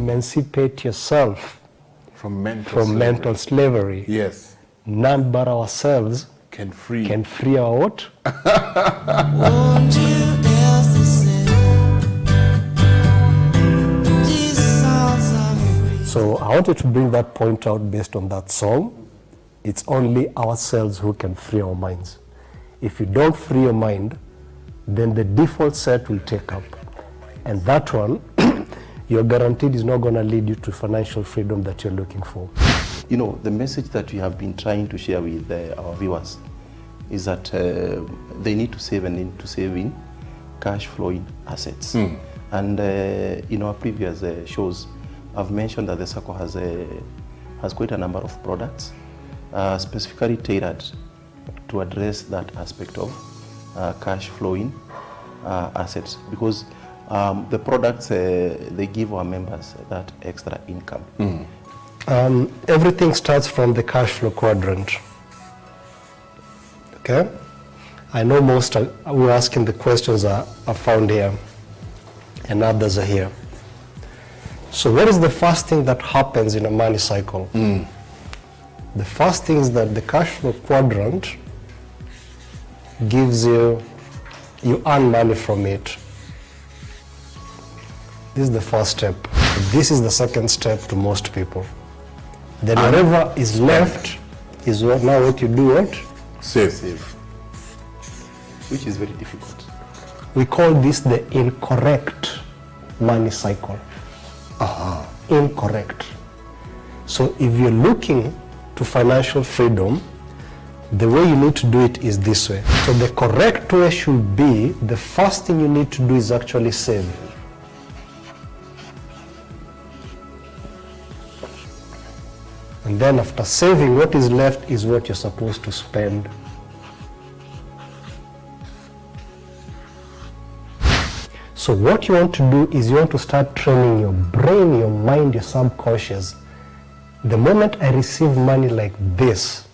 emancipate yourself from mental slavery. Yes. None but ourselves can free our what? Won't you dare to say these songs are free? So I wanted to bring that point out based on that song. It's only ourselves who can free our minds. If you don't free your mind, then the default set will take up. And that one, you're guaranteed is not going to lead you to financial freedom that you're looking for. You know, the message that we have been trying to share with our viewers is that they need to save and need to save in cash flowing assets. And in our previous shows, I've mentioned that the Sacco has quite a number of products specifically tailored to address that aspect of cash flowing assets, because the products they give our members that extra income. Everything starts from the cash flow quadrant. Okay? I know most who are asking the questions are found here, and others are here. So what is the first thing that happens in a money cycle? The first thing is that the cash flow quadrant gives you earn money from it. This is the first step. This is the second step to most people. Then whatever is left is what you do what? Save. Which is very difficult. We call this the incorrect money cycle. Incorrect. So if you're looking to financial freedom, the way you need to do it is this way. So the correct way should be, the first thing you need to do is actually save. And then after saving, what is left is what you're supposed to spend. So what you want to do is you want to start training your brain, your mind, your subconscious. The moment I receive money like this,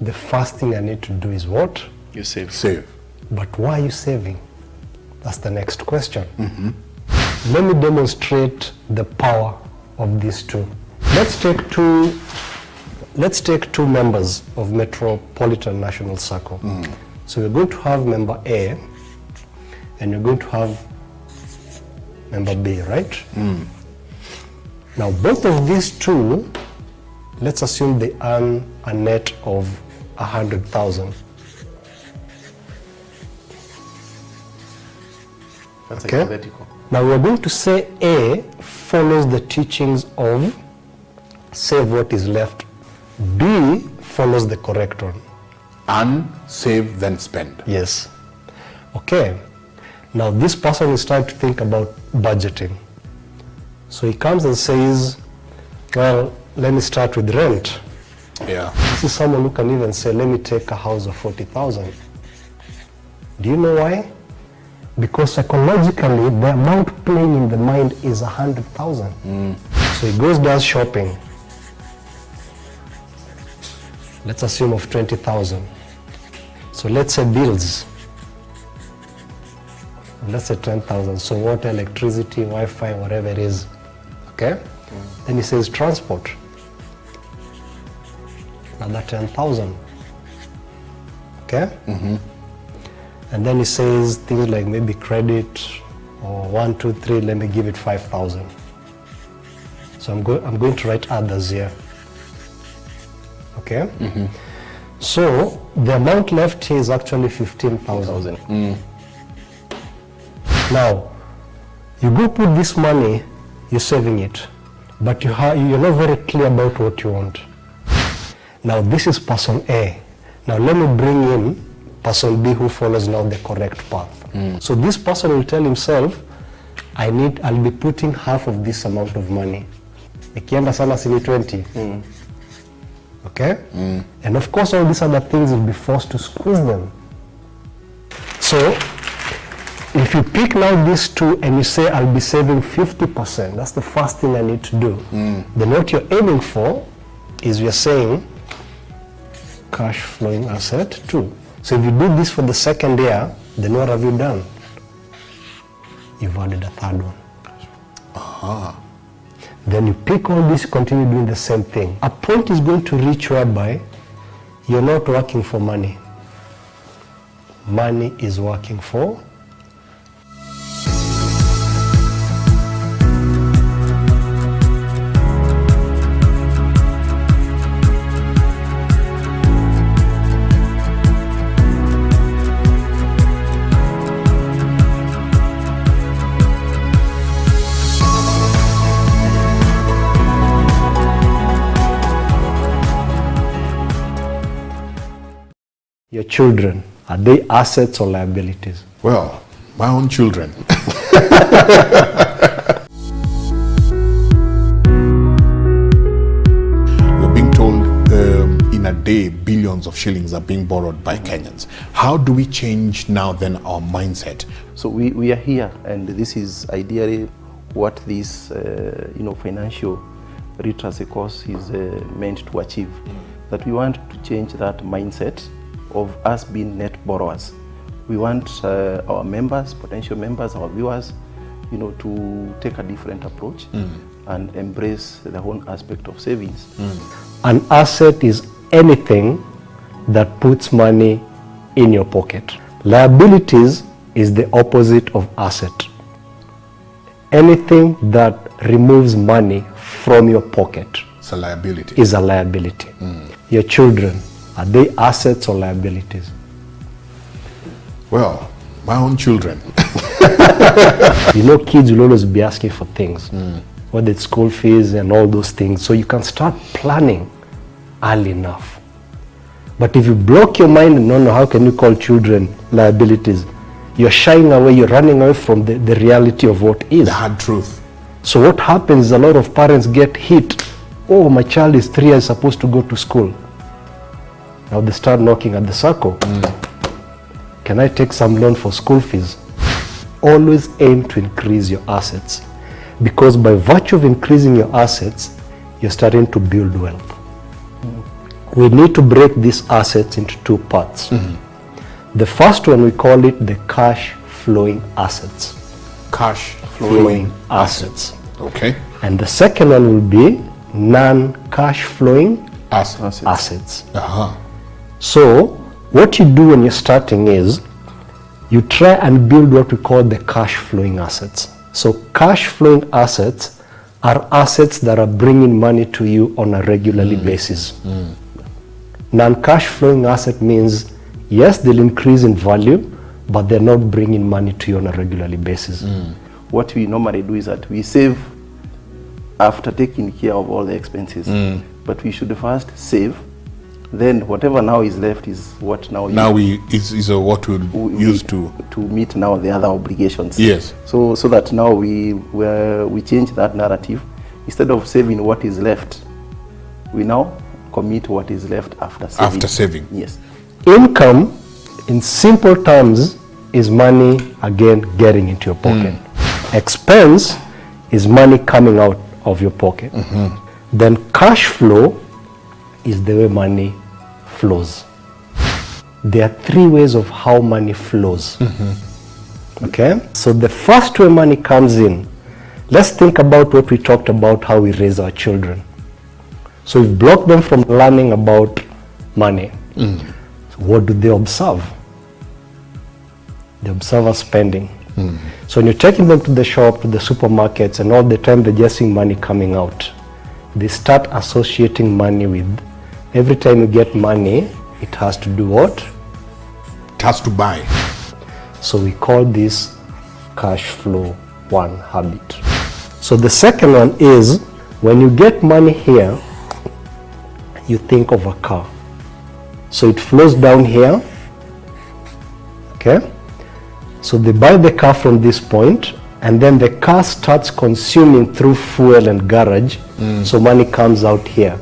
the first thing I need to do is what? You save. Save. But why are you saving? That's the next question. Let me demonstrate the power of these two. Let's take two members of Metropolitan National Sacco. So we're going to have member A, and you're going to have member B, right? Now both of these two, let's assume they earn a net of 100,000. That's Okay. hypothetical. Now we're going to say A follows the teachings of save what is left. B follows the correct one. Earn, save, then spend. Yes. Okay. Now this person is trying to think about budgeting. So he comes and says, well, let me start with rent. Yeah. This is someone who can even say, let me take a house of 40,000. Do you know why? Because psychologically, the amount playing in the mind is 100,000. So he goes, does shopping. Let's assume of 20,000. So let's say bills. Let's say 10,000. So water, electricity, Wi-Fi, whatever it is. Okay? Then he says transport. Another 10,000. Okay? And then he says things like maybe credit or 1, 2, 3, let me give it 5,000. So I'm going to write others here. Okay? So the amount left here is actually 15,000. Now, you go put this money, you're saving it, but you're not very clear about what you want. Now this is person A. Now let me bring in person B who follows now the correct path. So this person will tell himself, I'll be putting half of this amount of money. Ikienda sana sini 20. Okay? And of course all these other things will be forced to squeeze them. So if you pick now these two and you say I'll be saving 50%, that's the first thing I need to do. Then what you're aiming for is you're saying cash flowing asset 2. So if you do this for the second year, then what have you done? You've added a third one. Then you pick all this, continue doing the same thing. A point is going to reach whereby you're not working for money. Money is working for. Your children, are they assets or liabilities? Well, my own children. We're being told in a day billions of shillings are being borrowed by Kenyans. How do we change now then our mindset? So we are here, and this is ideally what this financial literacy course is meant to achieve. That we want to change that mindset of us being net borrowers. We want our members, potential members, our viewers, to take a different approach and embrace the whole aspect of savings. An asset is anything that puts money in your pocket. Liabilities is the opposite of asset. Anything that removes money from your pocket It's a liability. is a liability. Your children, are they assets or liabilities? Well, my own children. Kids will always be asking for things, whether it's school fees and all those things. So you can start planning early enough. But if you block your mind, no, how can you call children liabilities? You're shying away, you're running away from the reality of what is. The hard truth. So what happens is a lot of parents get hit. Oh, my child is 3 years supposed to go to school. Now they start knocking at the Sacco. Can I take some loan for school fees? Always aim to increase your assets, because by virtue of increasing your assets, you're starting to build wealth. We need to break these assets into two parts. The first one, we call it the cash flowing assets. Cash Flowing assets. Okay. And the second one will be non-cash flowing Assets. assets. Uh-huh. So what you do when you're starting is you try and build what we call the cash flowing assets. So cash flowing assets are assets that are bringing money to you on a regularly basis. Non-cash flowing asset means, yes, they'll increase in value, but they're not bringing money to you on a regularly basis. What we normally do is that we save after taking care of all the expenses. But we should first save, then whatever now is left is what now is what we'll use to meet now the other obligations. Yes. So that now we change that narrative. Instead of saving what is left, we now commit what is left after saving. After saving. Yes. Income, in simple terms, is money again getting into your pocket. Expense is money coming out of your pocket. Then cash flow is the way money flows. There are three ways of how money flows. Okay? So the first way money comes in, let's think about what we talked about, how we raise our children. So we've blocked them from learning about money. So what do they observe? They observe us spending. So when you're taking them to the shop, to the supermarkets, and all the time they're just seeing money coming out, they start associating money with, every time you get money, it has to do what? It has to buy. So we call this cash flow one habit. So the second one is, when you get money here, you think of a car. So it flows down here. Okay? So they buy the car from this point, and then the car starts consuming through fuel and garage. So money comes out here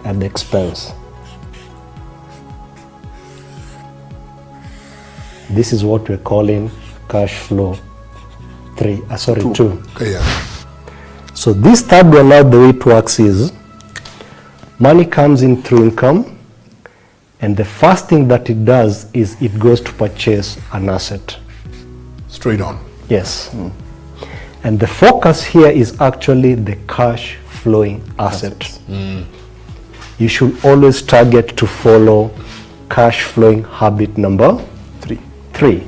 at the expense. This is what we're calling cash flow two. Yeah. So this third one, now the way it works is, money comes in through income, and the first thing that it does is it goes to purchase an asset. Straight on. Yes. And the focus here is actually the cash flowing asset. You should always target to follow cash flowing habit number 3.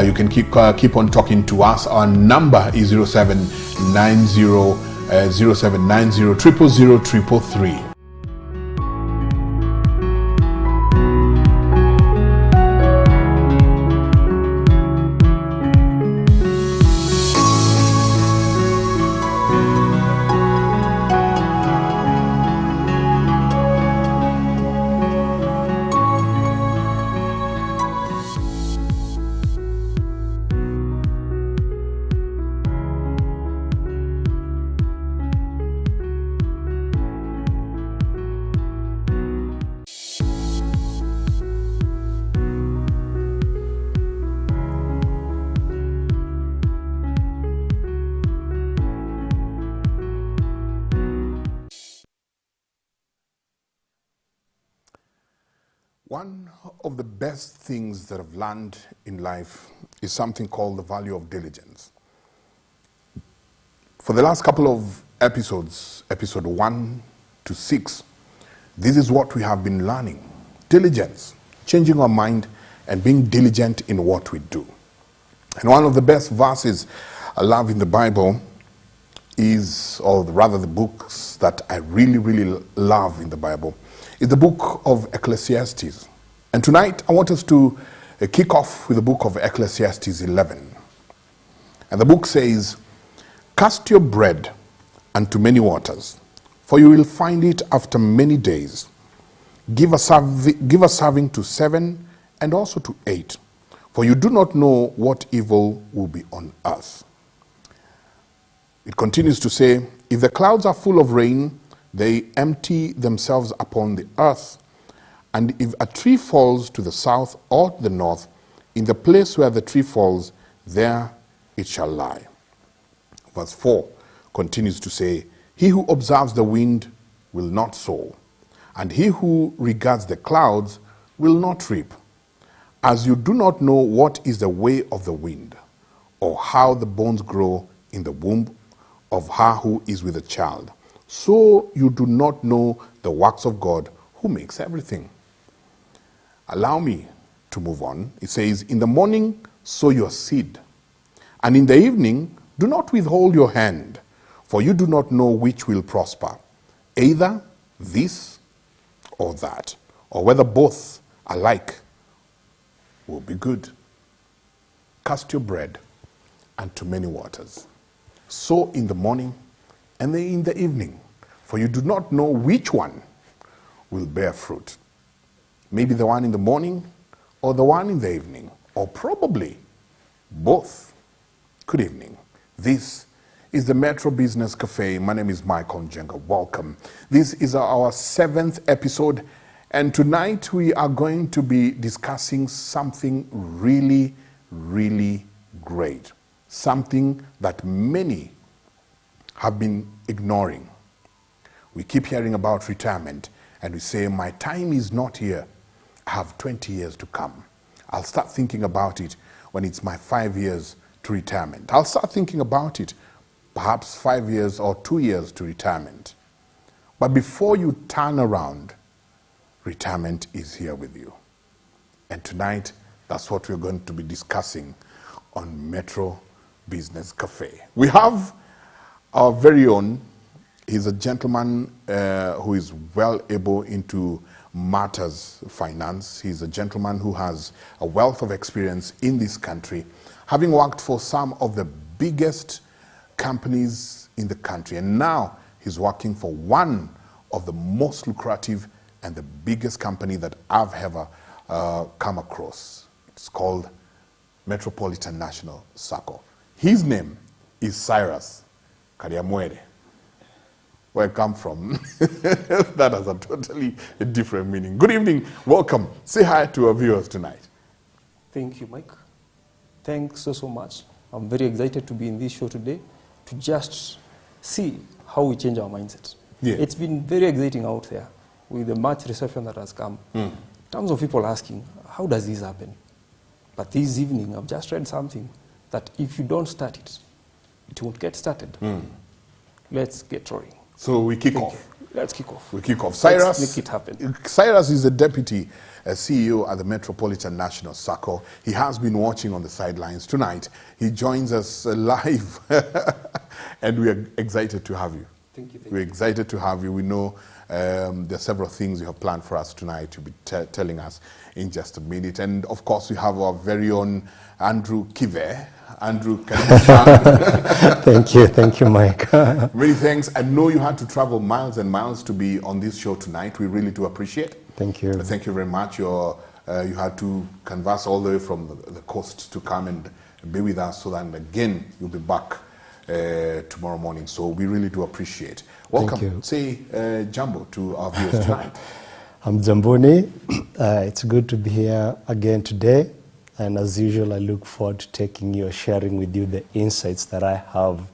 You can keep on talking to us. Our number is 0790 000 333. One of the best things that I've learned in life is something called the value of diligence. For the last couple of episodes, episode 1 to 6, this is what we have been learning. Diligence, changing our mind and being diligent in what we do. And one of the best verses I love in the Bible is, or rather the books that I really, really love in the Bible, is the book of Ecclesiastes. And tonight I want us to kick off with the book of Ecclesiastes 11. And the book says, "Cast your bread unto many waters, for you will find it after many days. Give a serving to 7 and also to 8, for you do not know what evil will be on earth." It continues to say, "If the clouds are full of rain, they empty themselves upon the earth. And if a tree falls to the south or to the north, in the place where the tree falls, there it shall lie." Verse 4 continues to say, "He who observes the wind will not sow, and he who regards the clouds will not reap. As you do not know what is the way of the wind, or how the bones grow in the womb of her who is with a child, so you do not know the works of God who makes everything." Allow me to move on. It says, "In the morning sow your seed, and in the evening do not withhold your hand, for you do not know which will prosper, either this or that, or whether both alike will be good. Cast your bread unto many waters. Sow in the morning and then in the evening, for you do not know which one will bear fruit. Maybe the one in the morning or the one in the evening, or probably both. Good evening. This is the Metro Business Cafe. My name is Michael Njenga. Welcome. This is our 7th episode, and tonight we are going to be discussing something really, really great. Something that many have been ignoring. We keep hearing about retirement, and we say, my time is not here. I have 20 years to come. I'll start thinking about it when it's my 5 years to retirement. I'll start thinking about it perhaps 5 years or 2 years to retirement. But before you turn around, retirement is here with you. And tonight, that's what we're going to be discussing on Metro Business Cafe. We have our very own. He's a gentleman who is well able into matters finance. He's a gentleman who has a wealth of experience in this country, having worked for some of the biggest companies in the country. And now he's working for one of the most lucrative and the biggest company that I've ever come across. It's called Metropolitan National Sacco. His name is Cyrus Kariamwere. Where I come from, that has a totally different meaning. Good evening, welcome. Say hi to our viewers tonight. Thank you, Mike. Thanks so much. I'm very excited to be in this show today to just see how we change our mindset. Yeah. It's been very exciting out there with the much reception that has come. In terms of people asking, how does this happen? But this evening, I've just read something that if you don't start it, it won't get started. Let's get rolling. So we kick Thank off. you. Let's kick off. We kick off. Let's Cyrus, make it happen. Cyrus is the deputy CEO at the Metropolitan National Sacco. He has been watching on the sidelines. Tonight, he joins us live, and we are excited to have you. Thank you. We're excited to have you. We know there are several things you have planned for us tonight to be telling us in just a minute. And of course, we have our very own Andrew Café. Andrew, can you stand? Thank you, Mike. Many thanks. I know you had to travel miles and miles to be on this show tonight. We really do appreciate it. Thank you. Thank you very much. You had to canvass all the way from the coast to come and be with us, so that again you'll be back tomorrow morning. So we really do appreciate. Welcome. Thank you. Say Jumbo to our viewers tonight. I'm Jamboni. It's good to be here again today. And as usual, I look forward to taking you or sharing with you the insights that I have.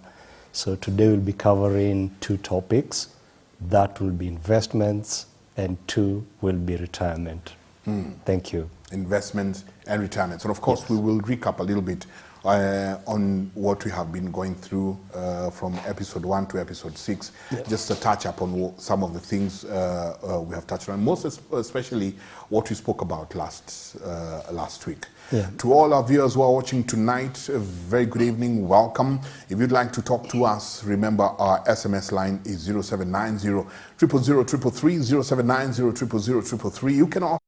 So today we'll be covering two topics. That will be investments, and two will be retirement. Thank you. Investments and retirements. And of course, we will recap a little bit on what we have been going through from episode 1 to episode 6, just to touch up on some of the things we have touched on, most especially what we spoke about last week. To all our viewers who are watching tonight, a very good evening, welcome. If you'd like to talk to us, remember our SMS line is 0790 000 333, 0790 000 333. You can also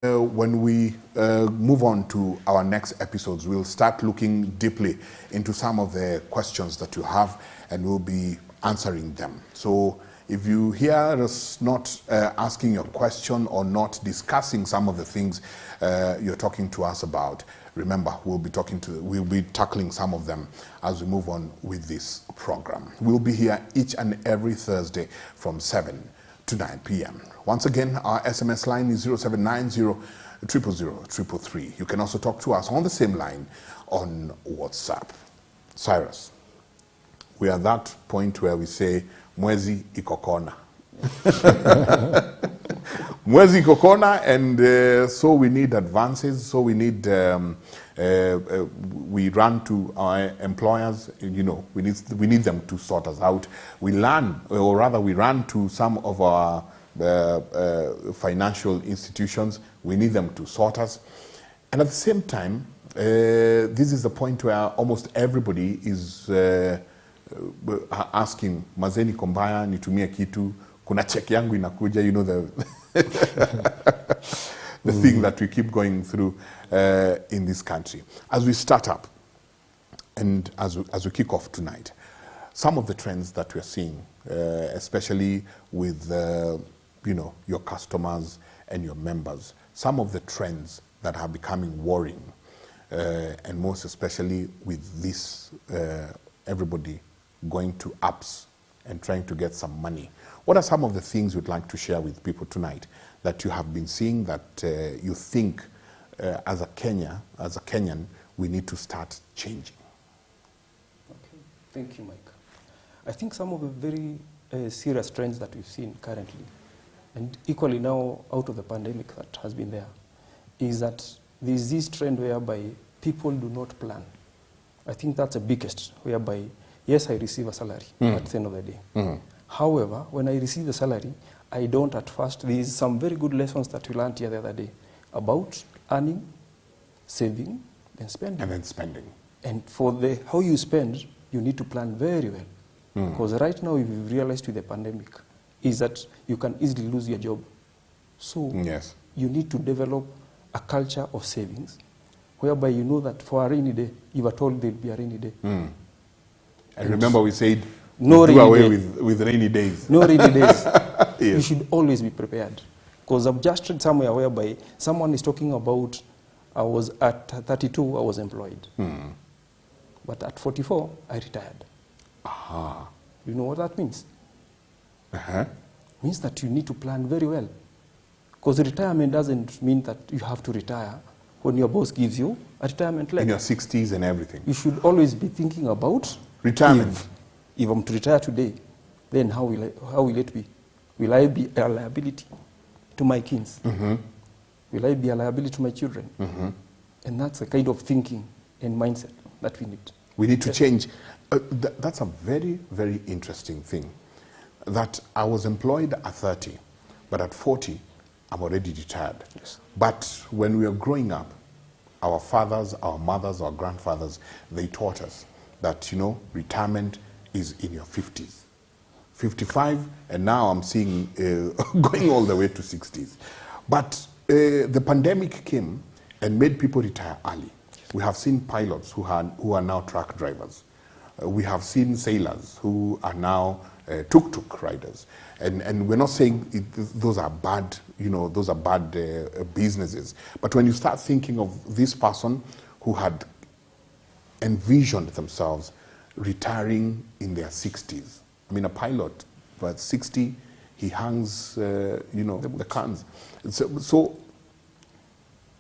when we move on to our next episodes, we'll start looking deeply into some of the questions that you have, and we'll be answering them. So if you hear us not asking your question or not discussing some of the things you're talking to us about, remember, we'll be tackling some of them as we move on with this program. We'll be here each and every Thursday from 7 to 9 p.m. Once again, our SMS line is 0790 000 333. You can also talk to us on the same line on WhatsApp. Cyrus, we are at that point where we say, Mwezi ikokona. Mwezi ikokona, and so we need advances, so we need, we run to our employers, you know, we need them to sort us out. We run to some of our financial institutions, we need them to sort us. And at the same time, this is the point where almost everybody is asking, mazeni kombaya, nitumie kitu, kuna check yangu inakuja, you know, the thing that we keep going through in this country. As we start up and as we kick off tonight, some of the trends that we're seeing, especially with you know, your customers and your members, some of the trends that are becoming worrying, and most especially with this everybody going to apps and trying to get some money. What are some of the things you'd like to share with people tonight that you have been seeing that you think as a Kenyan, we need to start changing? Okay. Thank you, Mike. I think some of the very serious trends that we've seen currently, and equally now out of the pandemic that has been there, is that there's this trend whereby people do not plan. I think that's the biggest, whereby, yes, I receive a salary at the end of the day. However, when I receive the salary, I don't at first. There is some very good lessons that we learned here the other day about earning, saving, and spending. And then spending. And for how you spend, you need to plan very well. Because right now, if you've realized with the pandemic, is that you can easily lose your job. So yes, you need to develop a culture of savings, whereby you know that for a rainy day, you are told there'll be a rainy day. And remember we said, no do rainy away day. with rainy days. No rainy days. Yes. You should always be prepared. Because I've just read somewhere whereby someone is talking about, I was at 32, I was employed. But at 44, I retired. Aha. You know what that means? Uh-huh. Means that you need to plan very well. Because retirement doesn't mean that you have to retire when your boss gives you a retirement In letter. your 60s and everything. You should always be thinking about Retirement. If I'm to retire today, then how will it be? Will I be a liability to my kids? Will I be a liability to my children? And that's the kind of thinking and mindset that we need. We need to change. That's a very, very interesting thing. That I was employed at 30, but at 40, I'm already retired. Yes. But when we were growing up, our fathers, our mothers, our grandfathers, they taught us that, retirement is in your 50s. 55, and now I'm seeing going all the way to 60s. But the pandemic came and made people retire early. We have seen pilots who are now truck drivers. We have seen sailors who are now tuk-tuk riders. And we're not saying those are bad, those are bad businesses. But when you start thinking of this person who had envisioned themselves retiring in their 60s. I mean, a pilot, but 60, he hangs, the cans. So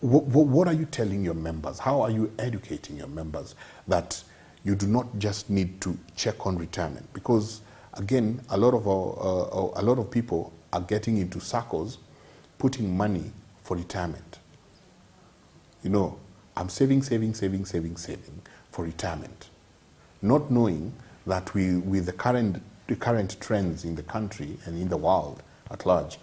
what are you telling your members? How are you educating your members that you do not just need to check on retirement? Because again, a lot of people are getting into Saccos, putting money for retirement. I'm saving for retirement, not knowing that with the current trends in the country and in the world at large,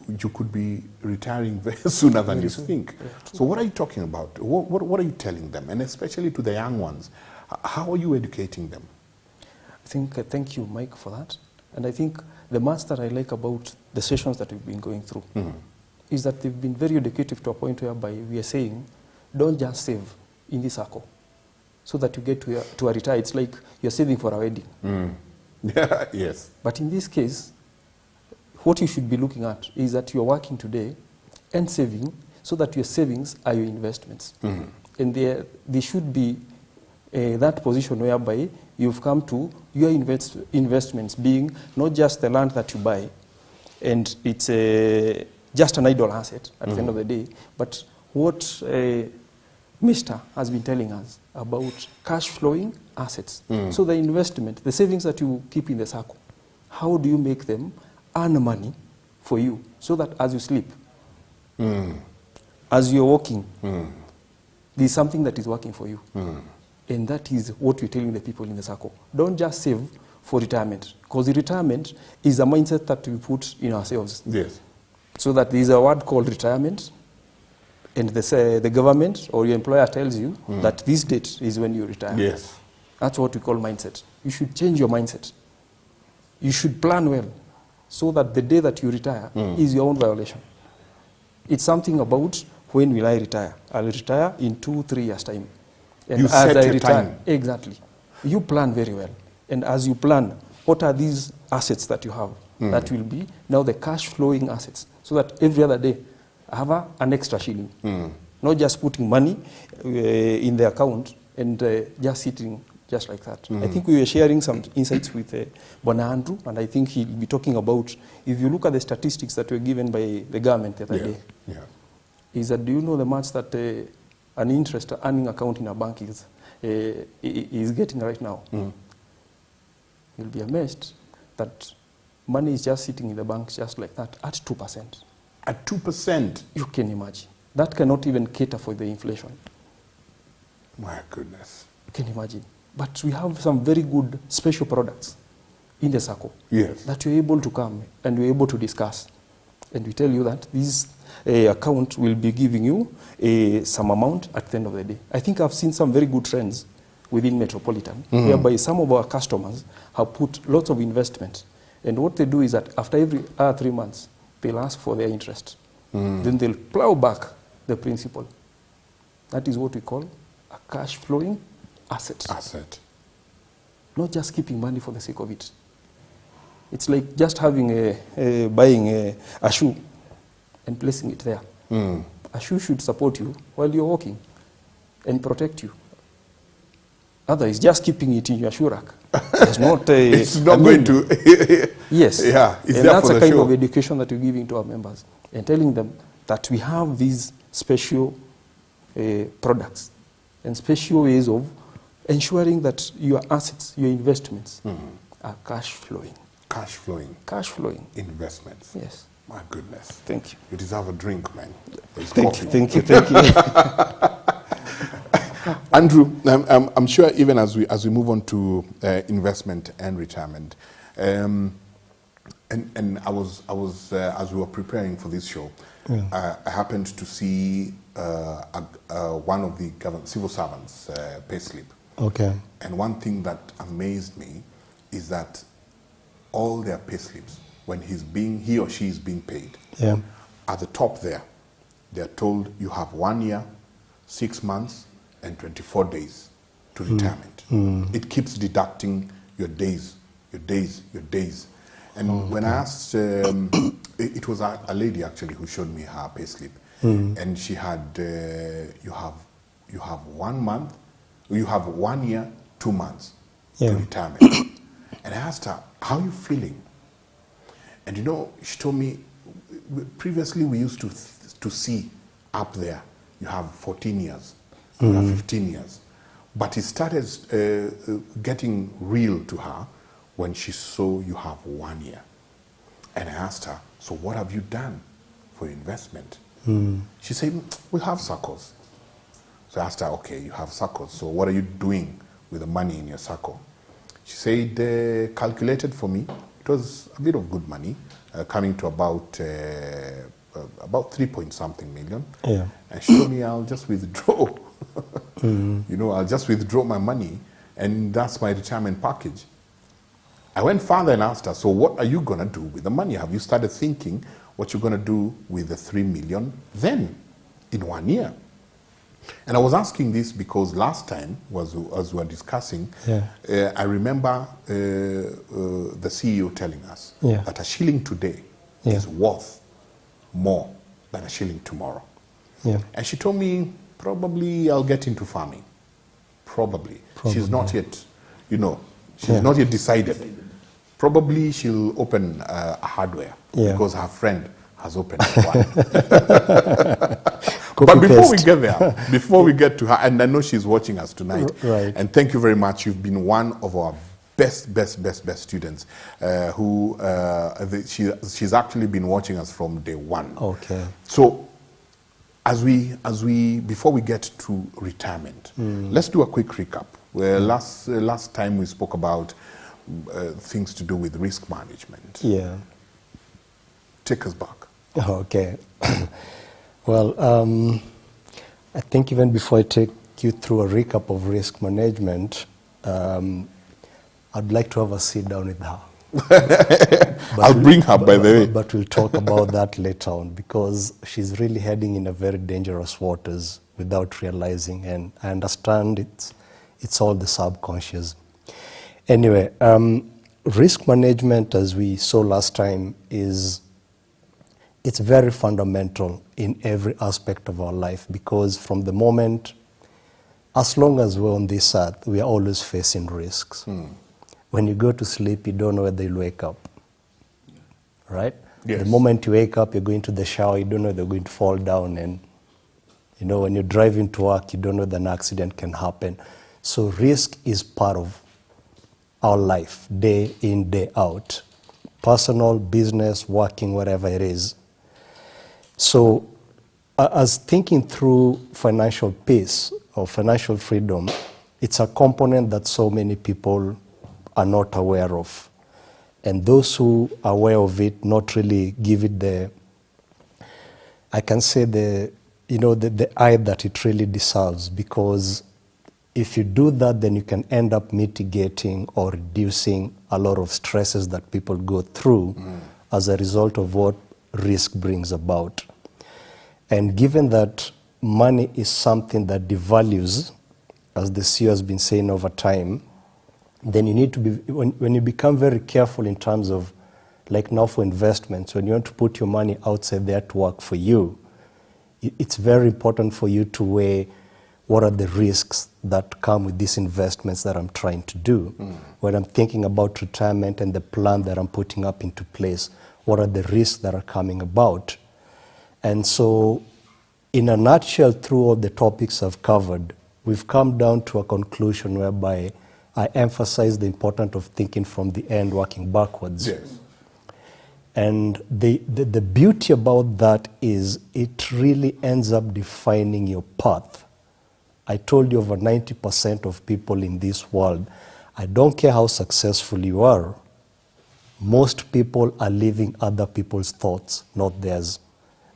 you could be retiring very sooner than you think. Yeah, so what are you talking about? What are you telling them? And especially to the young ones, how are you educating them? I think, thank you, Mike, for that. And I think the much that I like about the sessions that we've been going through is that they've been very educative to a point whereby we are saying, don't just save in this Sacco so that you get to a retire. It's like you're saving for a wedding. Yeah, yes. But in this case, what you should be looking at is that you're working today and saving so that your savings are your investments. And there should be that position whereby you've come to your investments being not just the land that you buy and it's just an idle asset at the end of the day, but what Mr. has been telling us about cash flowing assets. So the investment, the savings that you keep in the Sacco, how do you make them earn money for you so that as you sleep, as you're walking, there's something that is working for you. And that is what we're telling the people in the Sacco. Don't just save for retirement, because retirement is a mindset that we put in ourselves. Yes. So that there is a word called retirement, and the government or your employer tells you that this date is when you retire. Yes. That's what we call mindset. You should change your mindset. You should plan well so that the day that you retire is your own violation. It's something about when will I retire? I'll retire in 2-3 years' time. And you as set I your retire, time. exactly. You plan very well. And as you plan, what are these assets that you have? That will be now the cash flowing assets. So that every other day, I have an extra shilling. Not just putting money in the account and just sitting just like that. I think we were sharing some insights with Bwana Andrew, and I think he'll be talking about, if you look at the statistics that were given by the government the other day, is that, do you know the much that an interest earning account in a bank is getting right now? You'll be amazed that money is just sitting in the bank just like that at 2%. At 2%? You can imagine. That cannot even cater for the inflation. My goodness. You can imagine. But we have some very good special products in the Sacco. Yes. That you're able to come and we're able to discuss. And we tell you that this account will be giving you some amount at the end of the day. I think I've seen some very good trends within Metropolitan, whereby some of our customers have put lots of investment. And what they do is that after every 3 months, they'll ask for their interest. Then they'll plow back the principal. That is what we call a cash flowing asset. Not just keeping money for the sake of it. It's like just having buying a shoe and placing it there. A shoe should support you while you're walking and protect you. Otherwise, just keeping it in your shoe rack is not. It's not going to. Yes. Yeah. It's and there that's for the the kind show. of education that we're giving to our members and telling them that we have these special products and special ways of ensuring that your assets, your investments are cash flowing. Cash flowing. Cash flowing. Investments. Yes. My goodness. Thank you. You deserve a drink, man. There's Thank coffee. you, thank you, thank you. Andrew, I'm sure even as we move on to investment and retirement, and I was as we were preparing for this show, I happened to see one of the civil servants' payslip. Okay. And one thing that amazed me is that all their payslips, when he or she is being paid, Yeah. at the top there, they are told you have 1 year, 6 months, and 24 days to retirement. It keeps deducting your days. And when I asked, it was a lady actually who showed me her payslip, and she had you have 1 month, you have 1 year, 2 months to retirement. And I asked her, how are you feeling? And you know, she told me, previously we used to see up there, you have 14 years, you have 15 years. But it started getting real to her when she saw you have 1 year. And I asked her, so what have you done for your investment? She said, we have Saccos. So I asked her, okay, you have Saccos, so what are you doing with the money in your Sacco? She said, calculated for me, it was a bit of good money, coming to about 3-point-something million. Yeah. And she told me, I'll just withdraw. You know, I'll just withdraw my money, and that's my retirement package. I went further and asked her, so what are you going to do with the money? Have you started thinking what you're going to do with the 3 million then, in 1 year? And I was asking this because last time, as we were discussing, I remember the CEO telling us that a shilling today is worth more than a shilling tomorrow. And she told me, probably I'll get into farming. Probably. She's not yet, you know, she's not yet decided. Probably she'll open a hardware because her friend has opened one. But before we get there, before we get to her, and I know she's watching us tonight, and thank you very much. You've been one of our best students she's actually been watching us from day one. Okay. So as we before we get to retirement, let's do a quick recap. Last time we spoke about things to do with risk management. Yeah. Take us back. Okay. Well, I think even before I take you through a recap of risk management, I'd like to have a sit down with her. I'll bring her, by the way. But we'll talk about that later on, because she's really heading in a very dangerous waters without realizing, and I understand it's all the subconscious. Anyway, risk management, as we saw last time, it's very fundamental in every aspect of our life, because from the moment, as long as we're on this earth, we are always facing risks. When you go to sleep, you don't know whether you'll wake up, right? Yes. The moment you wake up, you're going to the shower, you don't know whether you're going to fall down, and you know, when you're driving to work, you don't know that an accident can happen. So risk is part of our life, day in, day out. Personal, business, working, whatever it is. So as thinking through financial peace or financial freedom, it's a component that so many people are not aware of. And those who are aware of it not really give it the, I can say the eye that it really deserves, because if you do that, then you can end up mitigating or reducing a lot of stresses that people go through as a result of what risk brings about. And given that money is something that devalues, as the CEO has been saying over time, then you need to be, when you become very careful in terms of, like now for investments, when you want to put your money outside there to work for you, it's very important for you to weigh what are the risks that come with these investments that I'm trying to do. When I'm thinking about retirement and the plan that I'm putting up into place, what are the risks that are coming about? And so, in a nutshell, through all the topics I've covered, we've come down to a conclusion whereby I emphasize the importance of thinking from the end, working backwards. Yes. And the beauty about that is it really ends up defining your path. I told you over 90% of people in this world, I don't care how successful you are, most people are living other people's thoughts, not theirs.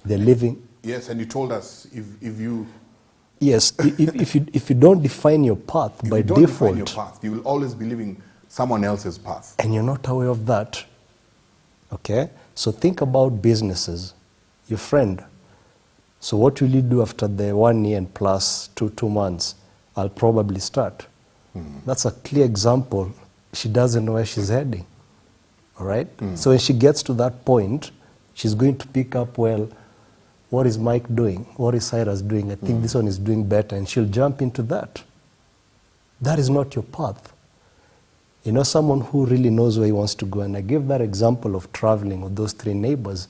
They're living... Yes, and you told us if you... Yes, if you don't define your path by if you don't define your default, path, you will always be living someone else's path. and you're not aware of that, okay? So think about businesses, your friend. So what will you do after the 1 year and plus 2 months? I'll probably start. That's a clear example. She doesn't know where she's heading, all right? So when she gets to that point, she's going to pick up, well, what is Mike doing? What is Cyrus doing? I think this one is doing better, and she'll jump into that. That is not your path. You know, someone who really knows where he wants to go, and I gave that example of traveling with those 3 neighbors,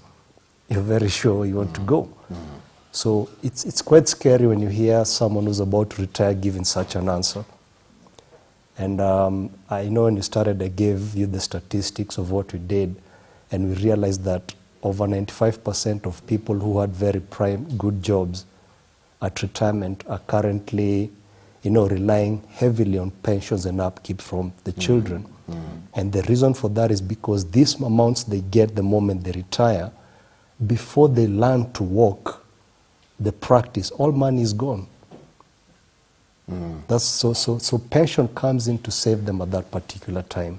you're very sure where you want to go. So it's quite scary when you hear someone who's about to retire giving such an answer. And I know when you started, I gave you the statistics of what we did, and we realized that over 95% of people who had very prime, good jobs at retirement are currently, you know, relying heavily on pensions and upkeep from the children. And the reason for that is because these amounts they get the moment they retire, before they learn to walk, the practice, all money is gone. That's so pension comes in to save them at that particular time.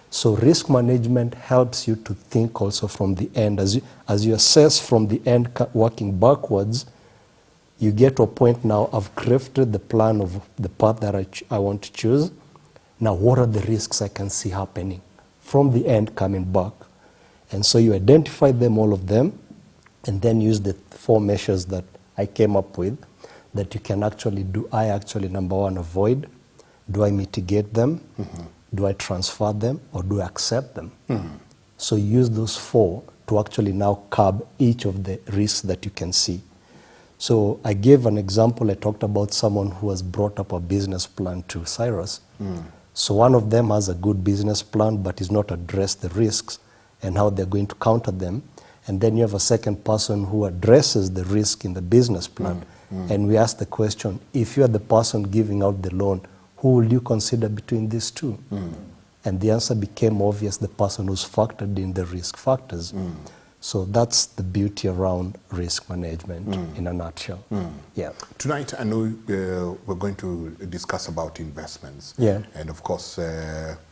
So risk management helps you to think also from the end. As you assess from the end, working backwards, you get to a point now, I've crafted the plan of the path that I want to choose. Now, what are the risks I can see happening from the end coming back? And so you identify them, all of them, and then use the 4 measures that I came up with that you can actually do. I actually, number 1, avoid. Do I mitigate them? Do I transfer them, or do I accept them? So use those 4 to actually now curb each of the risks that you can see. So I gave an example. I talked about someone who has brought up a business plan to Cyrus. So one of them has a good business plan, but is not addressed the risks and how they're going to counter them. And then you have a second person who addresses the risk in the business plan. And we ask the question, if you are the person giving out the loan, who will you consider between these 2? And the answer became obvious, the person who's factored in the risk factors. So that's the beauty around risk management in a nutshell. Yeah. Tonight, I know we're going to discuss about investments. Yeah. And of course,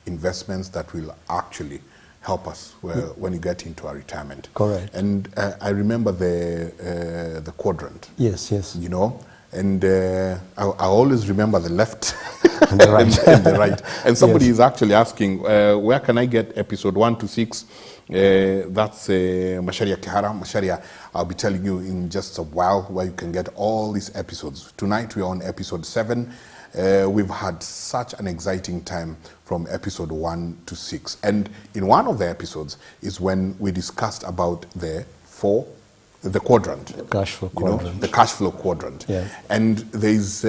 investments that will actually help us when you get into our retirement. Correct. And I remember the quadrant. Yes, yes. You know, and I always remember the left And the right. and the right. And somebody Yes. is actually asking, where can I get episode 1 to 6? That's Macharia Kihara. Macharia, I'll be telling you in just a while where you can get all these episodes. Tonight we're on episode 7. We've had such an exciting time from episode 1 to 6. And in one of the episodes is when we discussed about the quadrant. Cash flow You know, quadrant. the cash flow quadrant. Yeah. And there's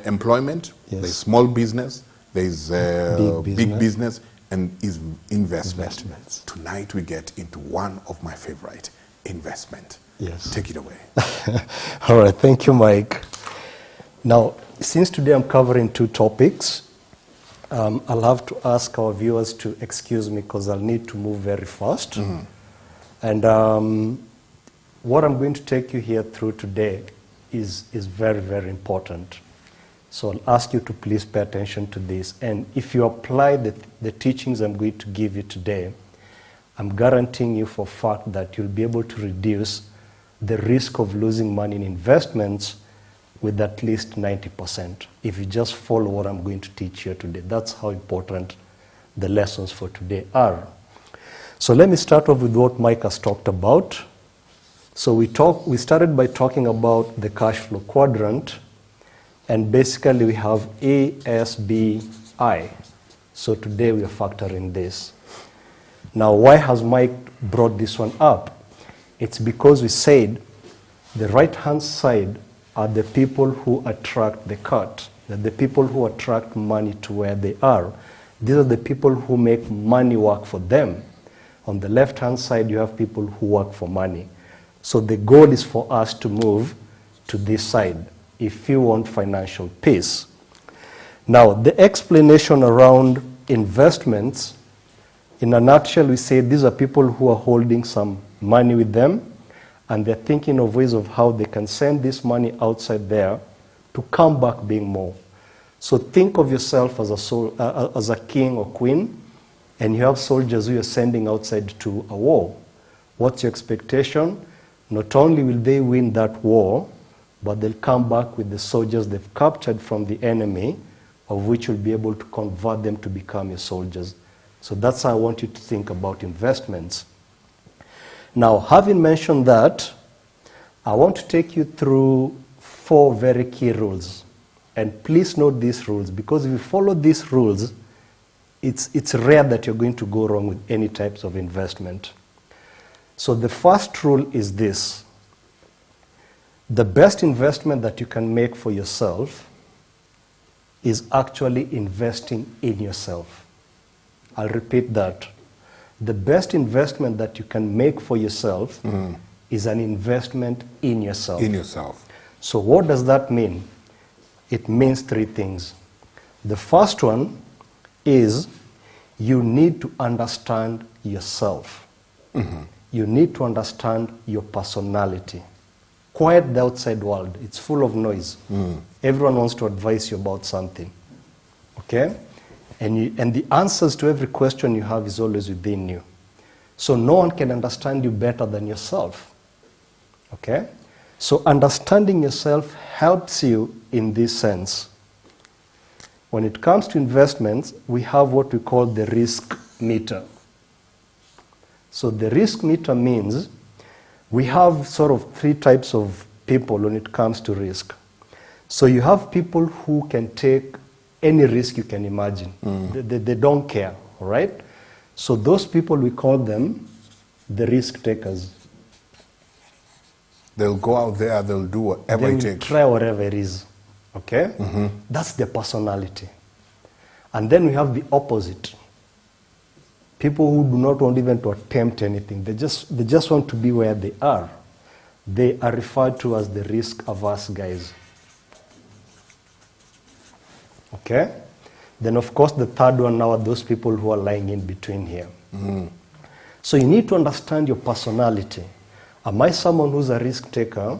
employment, Yes. there's small business, there's big business, and is investment. Investments. Tonight we get into one of my favorite, investment. Yes. Take it away. All right, thank you, Mike. Now, since today I'm covering 2 topics, I'll have to ask our viewers to excuse me because I'll need to move very fast. And what I'm going to take you here through today is very, very important. So I'll ask you to please pay attention to this. And if you apply the teachings I'm going to give you today, I'm guaranteeing you for a fact that you'll be able to reduce the risk of losing money in investments with at least 90% if you just follow what I'm going to teach you today. That's how important the lessons for today are. So let me start off with what Mike has talked about. So we started by talking about the cash flow quadrant, and basically we have A, S, B, I. So today we are factoring this. Now, why has Mike brought this one up? It's because we said the right-hand side are the people who attract the cut, the people who attract money to where they are. These are the people who make money work for them. On the left-hand side, you have people who work for money. So the goal is for us to move to this side if you want financial peace. Now, the explanation around investments, in a nutshell, we say these are people who are holding some money with them, and they're thinking of ways of how they can send this money outside there to come back being more. So think of yourself as a king or queen, and you have soldiers who you're sending outside to a war. What's your expectation? Not only will they win that war, but they'll come back with the soldiers they've captured from the enemy, of which will be able to convert them to become your soldiers. So that's how I want you to think about investments. Now, having mentioned that, I want to take you through 4 very key rules. And please note these rules, because if you follow these rules, it's rare that you're going to go wrong with any types of investment. So the first rule is this: the best investment that you can make for yourself is actually investing in yourself. I'll repeat that. The best investment that you can make for yourself is an investment in yourself. In yourself. So what does that mean? It means 3 things. The first one is you need to understand yourself. You need to understand your personality. Quiet the outside world. It's full of noise. Everyone wants to advise you about something. Okay? And the answers to every question you have is always within you. So no one can understand you better than yourself. Okay? So understanding yourself helps you in this sense. When it comes to investments, we have what we call the risk meter. So the risk meter means we have sort of 3 types of people when it comes to risk. So you have people who can take any risk you can imagine. They don't care, all right? So those people, we call them the risk takers. They'll go out there, they'll do whatever They it will takes. try whatever it is, okay? That's their personality. And then we have the opposite. People who do not want even to attempt anything. They just want to be where they are. They are referred to as the risk-averse guys. Okay? Then, of course, the third one now are those people who are lying in between here. So you need to understand your personality. Am I someone who's a risk taker,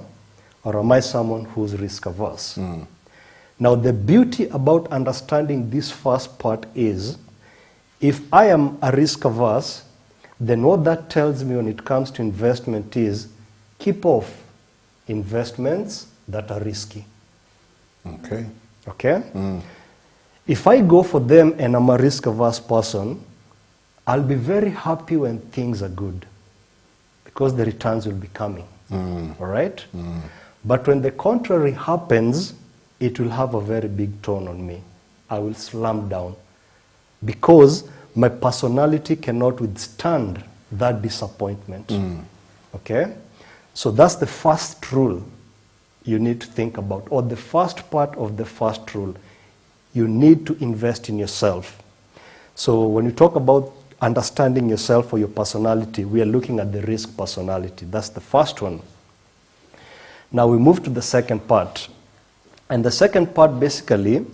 or am I someone who's risk-averse? Now, the beauty about understanding this first part is, if I am a risk-averse, then what that tells me when it comes to investment is, keep off investments that are risky. Okay. Okay? If I go for them and I'm a risk-averse person, I'll be very happy when things are good, because the returns will be coming. All right? But when the contrary happens, it will have a very big toll on me. I will slam down, because my personality cannot withstand that disappointment. Okay? So that's the first rule you need to think about, or the first part of the first rule. You need to invest in yourself. So when you talk about understanding yourself or your personality, we are looking at the risk personality. That's the first one. Now we move to the second part. And the second part, basically,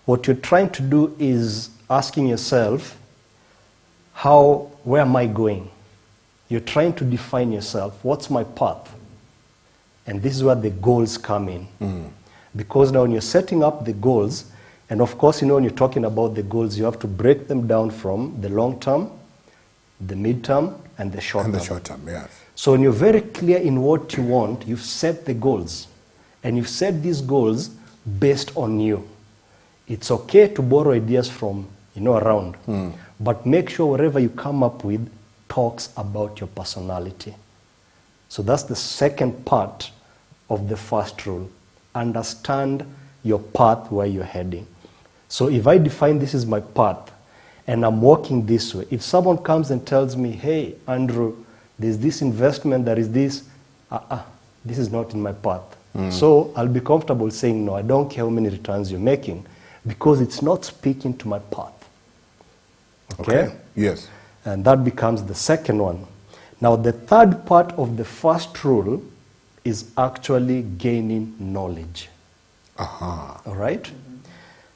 what you're trying to do is asking yourself, where am I going? You're trying to define yourself. What's my path? And this is where the goals come in. Because now when you're setting up the goals, and of course, when you're talking about the goals, you have to break them down from the long term, the mid-term, and the short term. And the short term, yes. So when you're very clear in what you want, you've set the goals. And you've set these goals based on you. It's okay to borrow ideas from, around. But make sure whatever you come up with talks about your personality. So that's the second part of the first rule. Understand your path, where you're heading. So if I define this is my path, and I'm walking this way, if someone comes and tells me, hey, Andrew, there's this investment, there is this, this is not in my path. So I'll be comfortable saying, no, I don't care how many returns you're making, because it's not speaking to my path. Okay? Yes. And that becomes the second one. Now, the third part of the first rule is actually gaining knowledge. Aha. All right?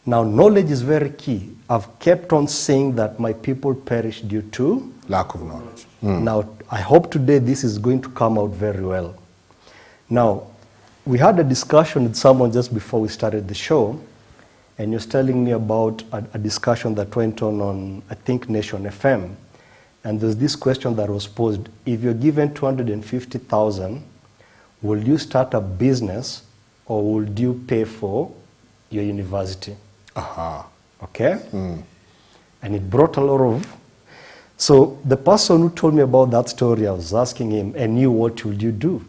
Now, knowledge is very key. I've kept on saying that my people perish due to Lack of knowledge. Now, I hope today this is going to come out very well. Now, we had a discussion with someone just before we started the show, and you're telling me about a discussion that went on, I think, Nation FM. And there's this question that was posed. If you're given 250,000, will you start a business or would you pay for your university? Aha. Okay? And it brought a lot of... So the person who told me about that story, I was asking him, and you, what would you do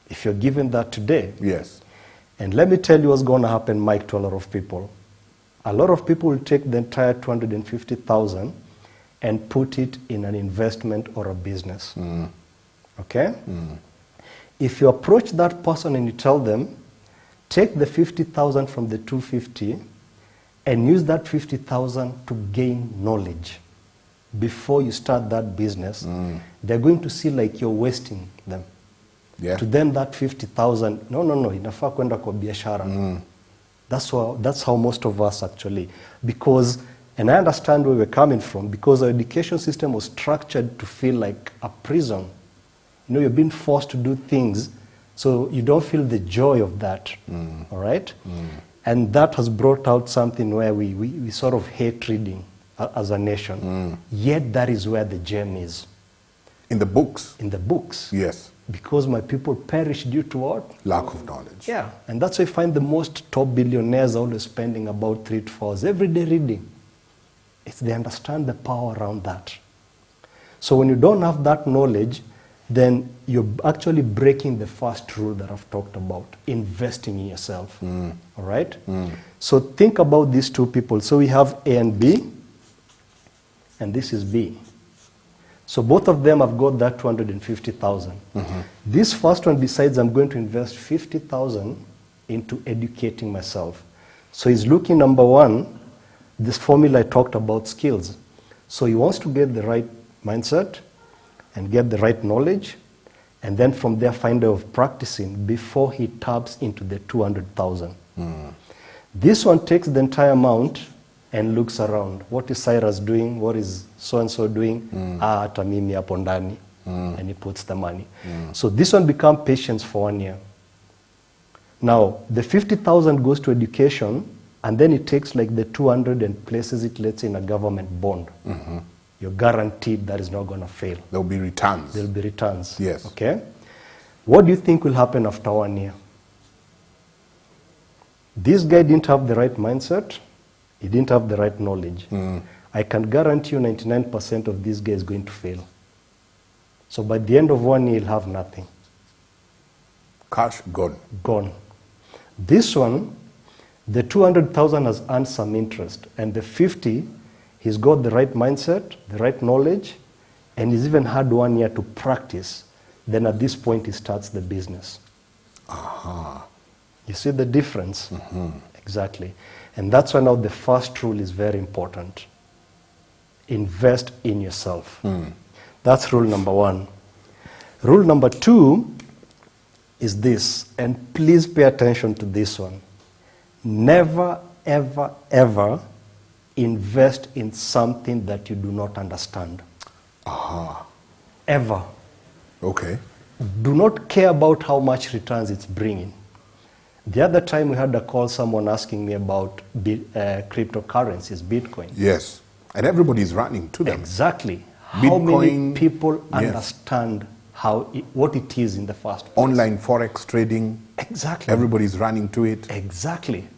if you're given that today? Yes. And let me tell you what's going to happen, Mike, to a lot of people. A lot of people will take the entire 250,000 and put it in an investment or a business. Okay? If you approach that person and you tell them, take the 50,000 from the 250 and use that 50,000 to gain knowledge before you start that business, they're going to see like you're wasting them. Yeah. To them, that 50,000, no, inafaa kwenda kwa biashara. That's how most of us actually, because, and I understand where we're coming from, because our education system was structured to feel like a prison. You know, you're being forced to do things, so you don't feel the joy of that, all right? And that has brought out something where we sort of hate reading as a nation. Yet that is where the gem is. In the books. In the books. Yes. Because my people perish due to what? Lack of knowledge. Yeah, and that's why I find the most top billionaires always spending about 3 to 4 hours every day reading. They understand the power around that. So when you don't have that knowledge, then you're actually breaking the first rule that I've talked about, investing in yourself. All right? So think about these two people. So we have A and B, and this is B. So both of them have got that 250,000. This first one decides I'm going to invest 50,000 into educating myself. So he's looking, number one, this formula I talked about, skills. So he wants to get the right mindset and get the right knowledge, and then from there find a way of practicing before he taps into the 200,000. This one takes the entire amount and looks around. What is Cyrus doing? What is so-and-so doing? Hata mimi hapo ndani. And he puts the money. So this one becomes patience for 1 year. Now, the 50,000 goes to education, and then it takes like the 200 and places it, let's say, in a government bond. You're guaranteed that is not going to fail. There will be returns. There will be returns. Yes. Okay? What do you think will happen after 1 year? This guy didn't have the right mindset. He didn't have the right knowledge. I can guarantee you 99% of this guy is going to fail. So by the end of 1 year, he'll have nothing. Cash gone. Gone. This one, the 200,000 has earned some interest, and the 50, he's got the right mindset, the right knowledge, and he's even had 1 year to practice. Then at this point, he starts the business. You see the difference? Exactly. And that's why now the first rule is very important. Invest in yourself. That's rule number 1. Rule number 2 is this, and please pay attention to this one. Never, ever, ever invest in something that you do not understand. Ever. Okay. Do not care about how much returns it's bringing. The other time we had a call, someone asking me about cryptocurrencies, Bitcoin. Yes. And everybody's running to them. Exactly. How many Bitcoin, people yes. understand what it is in the first place? Online forex trading. Exactly. Everybody's running to it. Exactly.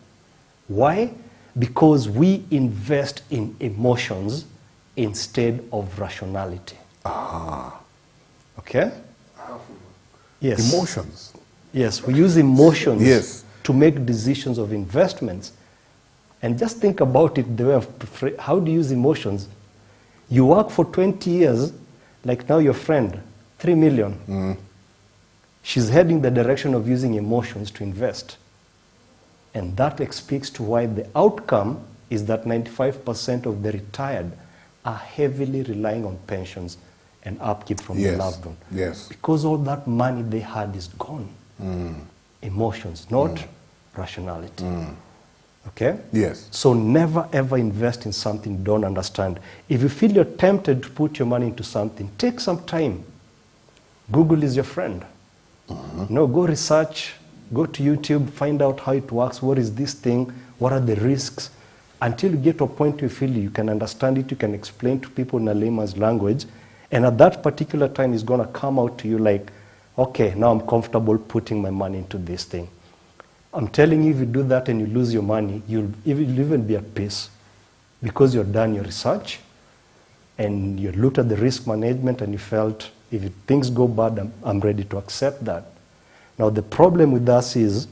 Why? Because we invest in emotions instead of rationality. Okay? Yes. Emotions. Yes, we use emotions Yes. to make decisions of investments. And just think about it the way of how do you use emotions? You work for 20 years, like now your friend, 3 million. She's heading the direction of using emotions to invest. And that speaks to why the outcome is that 95% of the retired are heavily relying on pensions and upkeep from the Yes, loved one. yes. Because all that money they had is gone. Emotions, not rationality. Okay? Yes. So never ever invest in something you don't understand. If you feel you're tempted to put your money into something, take some time. Google is your friend. No, go research, go to YouTube, find out how it works, what is this thing, what are the risks, until you get to a point where you feel you can understand it, you can explain to people in a layman's language, and at that particular time it's going to come out to you like, okay, now I'm comfortable putting my money into this thing. I'm telling you, if you do that and you lose your money, you'll even be at peace because you've done your research and you looked at the risk management and you felt, if things go bad, I'm ready to accept that. Now, the problem with us is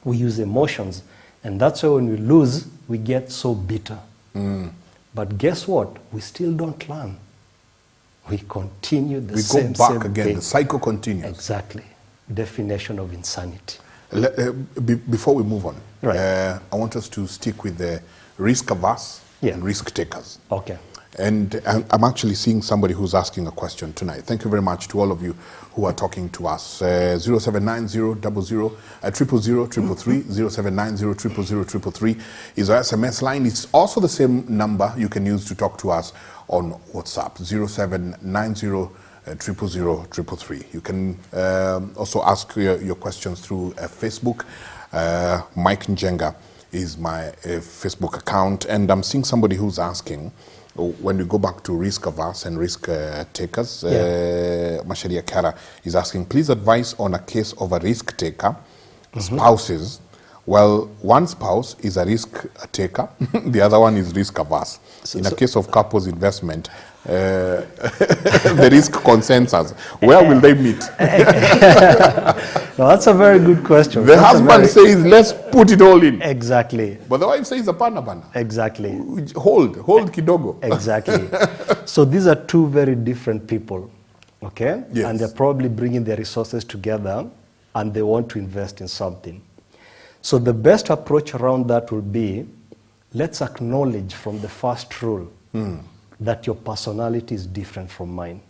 we use emotions, and that's why when we lose, we get so bitter. But guess what? We still don't learn. We continue the We same go back same again. thing. The cycle continues. Exactly. Definition of insanity. Before we move on, Right. I want us to stick with the risk averse Yeah. and risk takers. Okay. And I'm actually seeing somebody who's asking a question tonight. Thank you very much to all of you who are talking to us. 0790 000 0790 is our SMS line. It's also the same number you can use to talk to us on WhatsApp. 0790 000 You can also ask your questions through Facebook. Mike Njenga is my Facebook account. And I'm seeing somebody who's asking, when we go back to risk averse and risk takers, Masharia Kara is asking, please advise on a case of a risk taker, spouses. Well, one spouse is a risk taker, the other one is risk averse. In a case of couples investment, the risk consensus, where will they meet? No, that's a very good question. The That's a husband very- says, let's put it all in. Exactly. But the wife says, apana. Exactly. Hold kidogo. Exactly. So these are two very different people, okay? Yes. And they're probably bringing their resources together and they want to invest in something. So the best approach around that will be, let's acknowledge from the first rule that your personality is different from mine.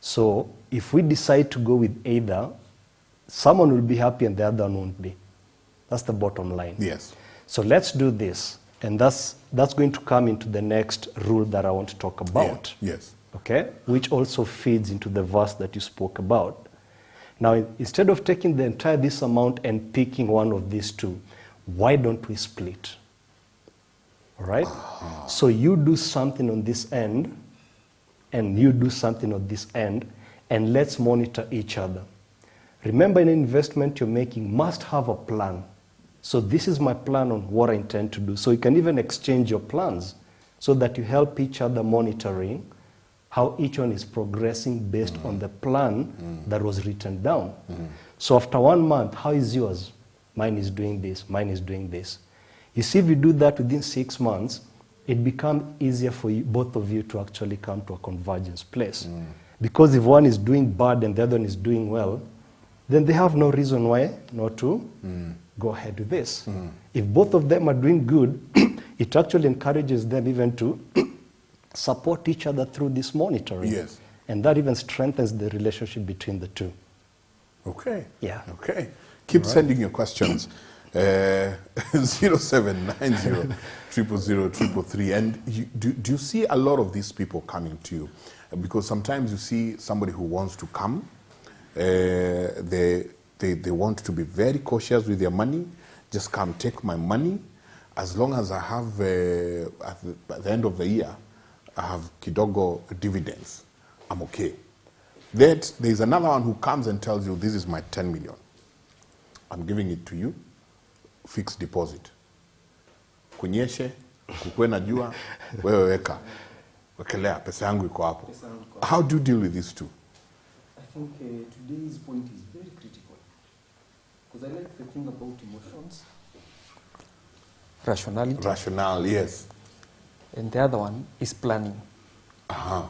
So if we decide to go with either, someone will be happy and the other one won't be. That's the bottom line. Yes. So let's do this. And that's going to come into the next rule that I want to talk about. Yeah. Yes. Okay? Which also feeds into the verse that you spoke about. Now, instead of taking the entire this amount and picking one of these two, why don't we split? All right? So you do something on this end, and you do something on this end, and let's monitor each other. Remember, an investment you're making must have a plan. So this is my plan on what I intend to do. So you can even exchange your plans so that you help each other monitoring how each one is progressing based on the plan that was written down. So after 1 month, how is yours? Mine is doing this, mine is doing this. You see, if you do that within 6 months, it becomes easier for you, both of you to actually come to a convergence place. Because if one is doing bad and the other one is doing well, then they have no reason why not to go ahead with this. If both of them are doing good, it actually encourages them even to support each other through this monitoring. Yes. And that even strengthens the relationship between the two. Okay. Yeah. Okay. Keep sending your questions. 0790 000 And do you see a lot of these people coming to you? Because sometimes you see somebody who wants to come. They want to be very cautious with their money. Just come take my money. As long as I have, at the end of the year, I have kidogo dividends, I'm okay. Then there's another one who comes and tells you, this is my 10 million. I'm giving it to you, fixed deposit. Kunyeshe, kukwe na jua, wewe weka. Wekelea, pesa yangu iko hapo. How do you deal with these two? I think today's point is very critical. Because I like the thing about emotions. Rationality. Rational, yes. And the other one is planning. Uh-huh.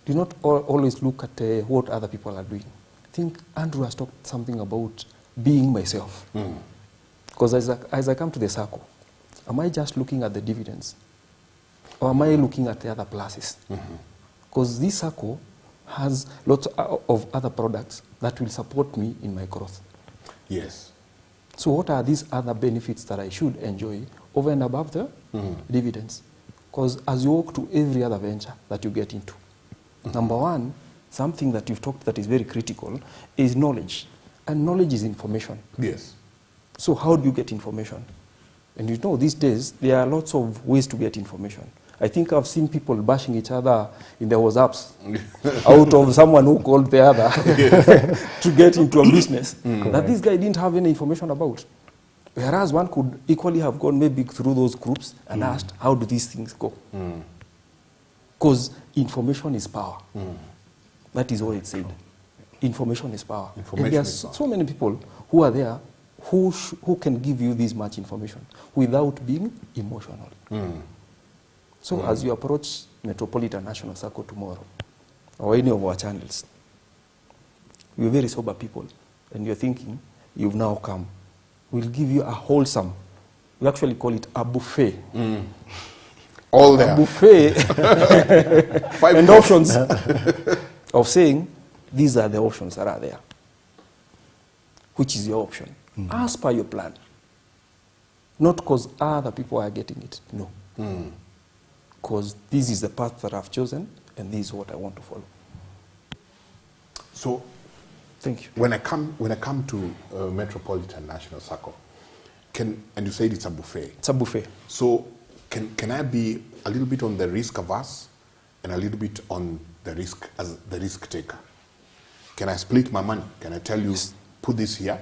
Do not always look at what other people are doing. I think Andrew has talked something about being myself. Because as I come to the Sacco, am I just looking at the dividends? or am I looking at the other pluses? Because this Sacco has lots of other products that will support me in my growth. Yes. So what are these other benefits that I should enjoy over and above the dividends? Because as you walk to every other venture that you get into, number one, something that you've talked that is very critical is knowledge. And knowledge is information. Yes. So how do you get information? And you know, these days, there are lots of ways to get information. I think I've seen people bashing each other in their WhatsApps out of someone who called the other to get into a business that this guy didn't have any information about. Whereas one could equally have gone maybe through those groups and asked, how do these things go? Because information is power. That is what it said. Information is power. Information and there are is power. so many people who are there who can give you this much information without being emotional. So as you approach Metropolitan National Sacco tomorrow, or any of our channels, you're very sober people, and you're thinking, you've now come. We'll give you a wholesome, we actually call it a buffet. All there. A buffet Five and courses. options of saying, these are the options that are there. Which is your option? As per your plan. Not because other people are getting it, no. Because this is the path that I've chosen, and this is what I want to follow. So Thank you. when I come to Metropolitan National Sacco, and you said it's a buffet. It's a buffet. So can I be a little bit on the risk averse and a little bit on the risk as the risk taker? Can I split my money? Can I tell you, put this here?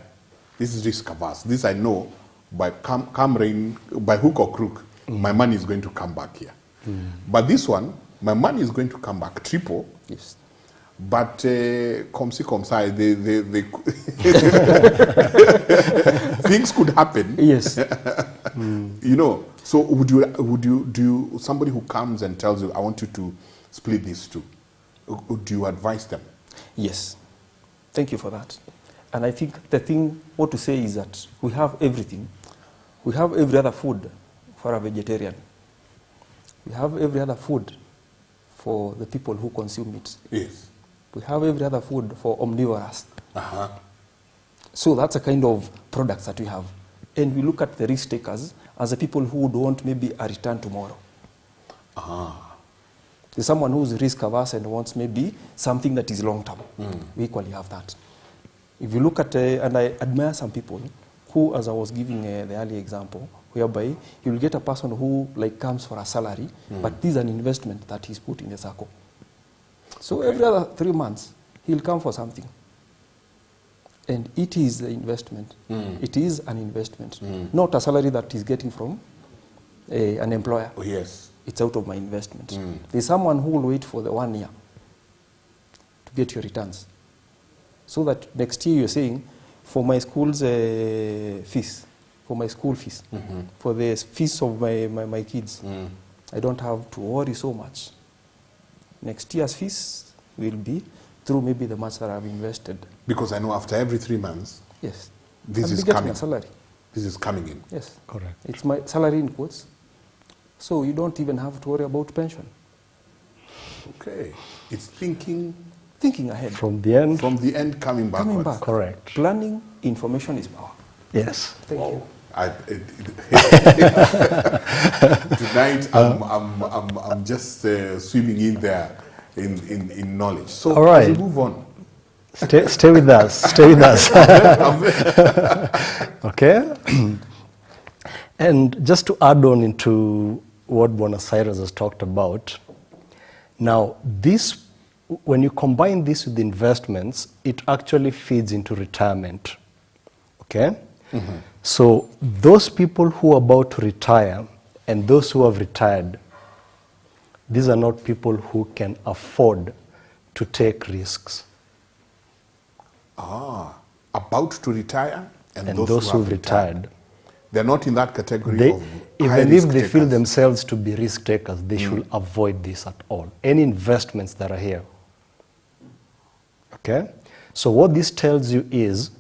This is risk averse. This I know by come rain, by hook or crook, my money is going to come back here. But this one, my money is going to come back triple. Yes. But comme si, they things could happen. Yes. You know. So do you somebody who comes and tells you, I want you to split these two, do you advise them? Yes. Thank you for that. And I think the thing, what to say is that we have everything. We have every other food for a vegetarian. We have every other food for the people who consume it. Yes. We have every other food for omnivorous. So that's a kind of products that we have. And we look at the risk takers as the people who would want maybe a return tomorrow. There's someone who's risk averse and wants maybe something that is long term. We equally have that. If you look at, and I admire some people who, as I was giving the early example, whereby you will get a person who like comes for a salary, but this is an investment that he's put in the Sacco. So every other 3 months, he'll come for something. And it is the investment. It is an investment, not a salary that he's getting from an employer. Oh, yes. It's out of my investment. There's someone who will wait for the 1 year to get your returns. So that next year you're saying, for my school's fees, for my school fees, for the fees of my kids, I don't have to worry so much. Next year's fees will be through maybe the much that I've invested. Because I know after every 3 months, Yes. this I'll is be getting coming. a salary. This is coming in. Yes. Correct. It's my salary in quotes. So you don't even have to worry about pension. Okay. It's thinking Thinking ahead. From the end, from the end coming backwards. Coming back. correct. Planning, information is power. Yes. Thank you. Tonight, I'm just swimming in there in knowledge. So All right. as we move on. Stay with us. Stay with us. Okay. And just to add on into what Bwana Cyrus has talked about, now this, when you combine this with investments, it actually feeds into retirement. Okay? So those people who are about to retire and those who have retired, these are not people who can afford to take risks. About to retire and those who who've have retired. They're not in that category They, of even if high-risk they feel takers. themselves to be risk takers, they should avoid this at all. Any investments that are here. Okay? So what this tells you is,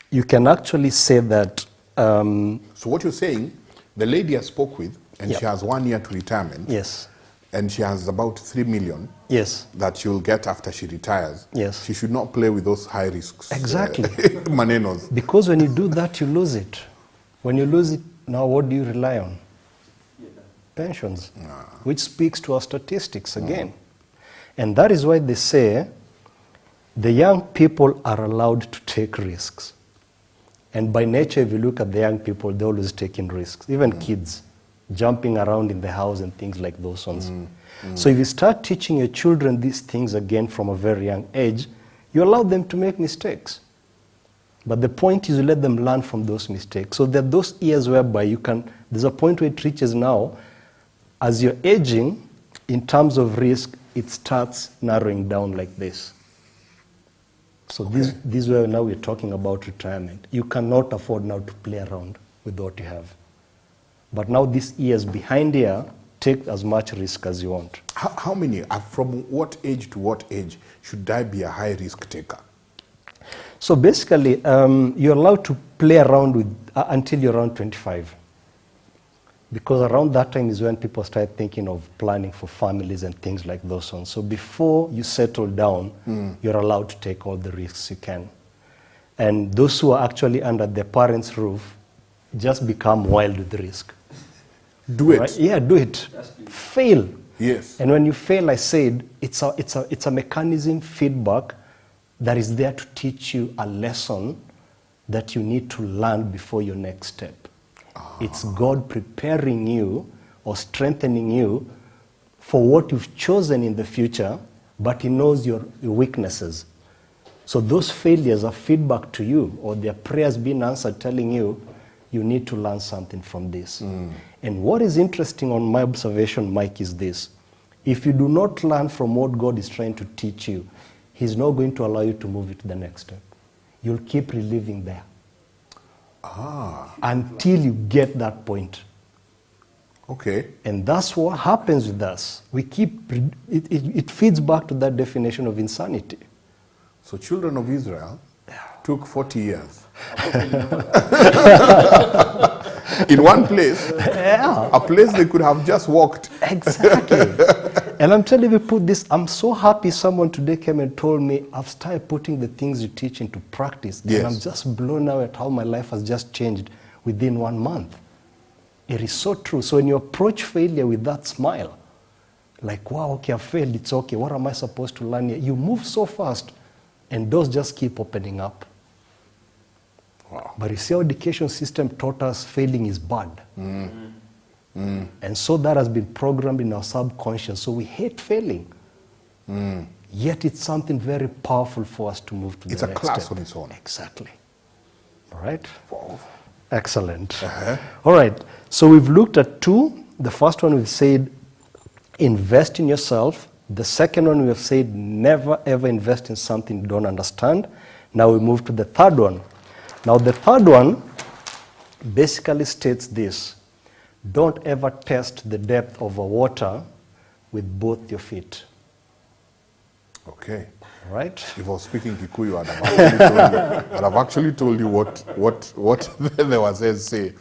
you can actually say that, So what you're saying, the lady I spoke with, and Yep. she has 1 year to retirement, Yes. and she has about 3 million Yes. that she'll get after she retires, Yes. she should not play with those high risks. Exactly. Manenos. Because when you do that, you lose it. When you lose it, now what do you rely on? Pensions, which speaks to our statistics again. And that is why they say the young people are allowed to take risks. And by nature, if you look at the young people, they're always taking risks, even kids, jumping around in the house and things like those ones. So if you start teaching your children these things again from a very young age, you allow them to make mistakes. But the point is you let them learn from those mistakes. So there are those years whereby you can, there's a point where it reaches now, as you're aging, in terms of risk, it starts narrowing down like this. So this is where now we're talking about retirement. You cannot afford now to play around with what you have. But now these years behind here, take as much risk as you want. How many, from what age to what age should I be a high risk taker? So basically, you're allowed to play around with until you're around 25. Because around that time is when people start thinking of planning for families and things like those ones. So before you settle down, you're allowed to take all the risks you can. And those who are actually under their parents' roof just become wild with the risk. Do it. Right? Yeah, do it. Fail. Yes. And when you fail, I said, it's a mechanism, feedback, that is there to teach you a lesson that you need to learn before your next step. It's God preparing you or strengthening you for what you've chosen in the future, but He knows your weaknesses. So those failures are feedback to you, or their prayers being answered telling you, you need to learn something from this. And what is interesting on my observation, Mike, is this. If you do not learn from what God is trying to teach you, He's not going to allow you to move it to the next step. You'll keep reliving there. Until you get that point. Okay. And that's what happens with us. We keep, it feeds back to that definition of insanity. So children of Israel took 40 years. In one place, a place they could have just walked. Exactly. And I'm telling you, put this, I'm so happy someone today came and told me, I've started putting the things you teach into practice. Yes. And I'm just blown away at how my life has just changed within 1 month. It is so true. So when you approach failure with that smile, like, wow, okay, I failed, it's okay. What am I supposed to learn here? You move so fast, and doors just keep opening up. Wow. But you see, our education system taught us failing is bad. And so that has been programmed in our subconscious. So we hate failing. Yet it's something very powerful for us to move to It's the a next class step. on its own. Exactly. All right? Wow. Excellent. All right. So we've looked at two. The first one we've said, invest in yourself. The second one we have said, never ever invest in something you don't understand. Now we move to the third one. Now the third one basically states this: don't ever test the depth of a water with both your feet. Okay. All right? If I was speaking Kikuyu, I'd have actually told you what the Wazes say.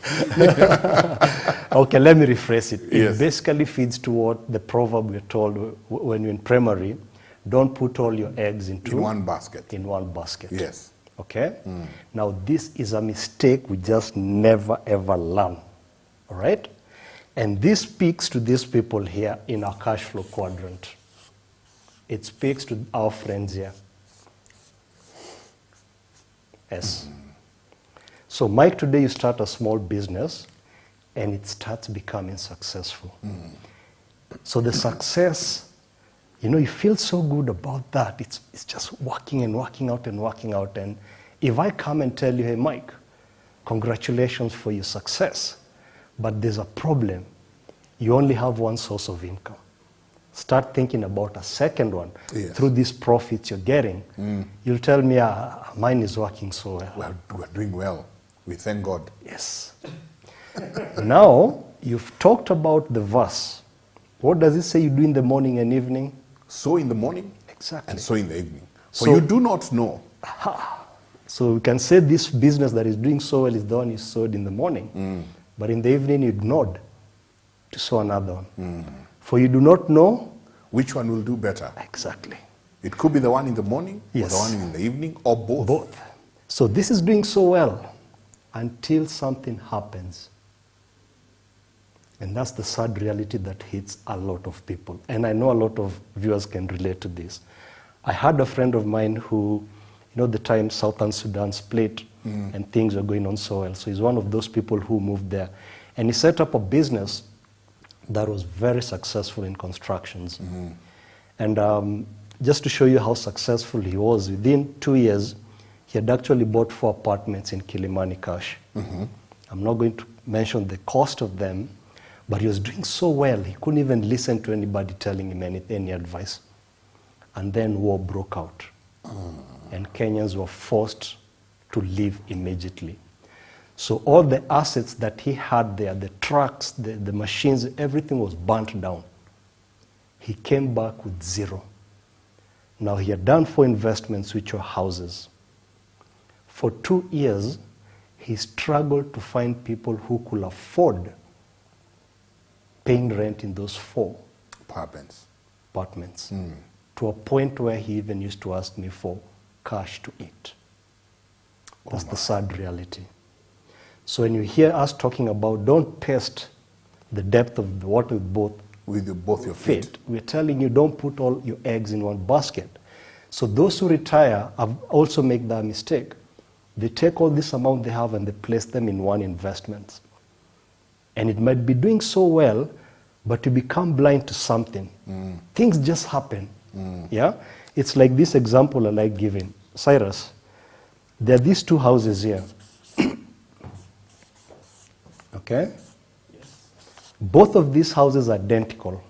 Okay, let me rephrase it. Yes. It basically feeds to what the proverb we're told when you're in primary: don't put all your eggs into In one basket. in one basket. Yes. Okay? Now, this is a mistake we just never ever learn. All right? And this speaks to these people here in our cash flow quadrant. It speaks to our friends here. Yes. So, Mike, today you start a small business and it starts becoming successful. So, the success, you know, you feel so good about that. It's just working and working out and working out. And if I come and tell you, hey, Mike, congratulations for your success, but there's a problem. You only have one source of income. Start thinking about a second one. Yes. Through these profits you're getting. You'll tell me, mine is working so well. We're doing well. We thank God. Yes. Now, you've talked about the verse. What does it say you do in the morning and evening? Sow in the morning Exactly. and sow in the evening. For So- you do not know. So we can say this business that is doing so well is the one you sowed in the morning. But in the evening you ignored. to sow another one. For you do not know. Which one will do better? Exactly. It could be the one in the morning, or Yes. the one in the evening, or both. Both. So this is doing so well until something happens. And that's the sad reality that hits a lot of people. And I know a lot of viewers can relate to this. I had a friend of mine who, the time Southern Sudan split and things were going on so well. So he's one of those people who moved there. And he set up a business that was very successful in constructions. And just to show you how successful he was, within 2 years, he had actually bought 4 apartments in Kilimani cash. I'm not going to mention the cost of them, but he was doing so well, he couldn't even listen to anybody telling him any advice. And then war broke out. And Kenyans were forced to leave immediately. So all the assets that he had there, the trucks, the machines, everything was burnt down. He came back with 0. Now he had done 4 investments, which were houses. For 2 years, he struggled to find people who could afford paying rent in those 4 apartments. To a point where he even used to ask me for cash to eat. That's the sad reality. So when you hear us talking about don't test the depth of the water with both your feet, we're telling you don't put all your eggs in one basket. So those who retire also make that mistake. They take all this amount they have and they place them in one investment. And it might be doing so well, but you become blind to something. Things just happen. Yeah? It's like this example I like giving. Cyrus, there are these 2 houses here. Okay? Yes. Both of these houses are identical.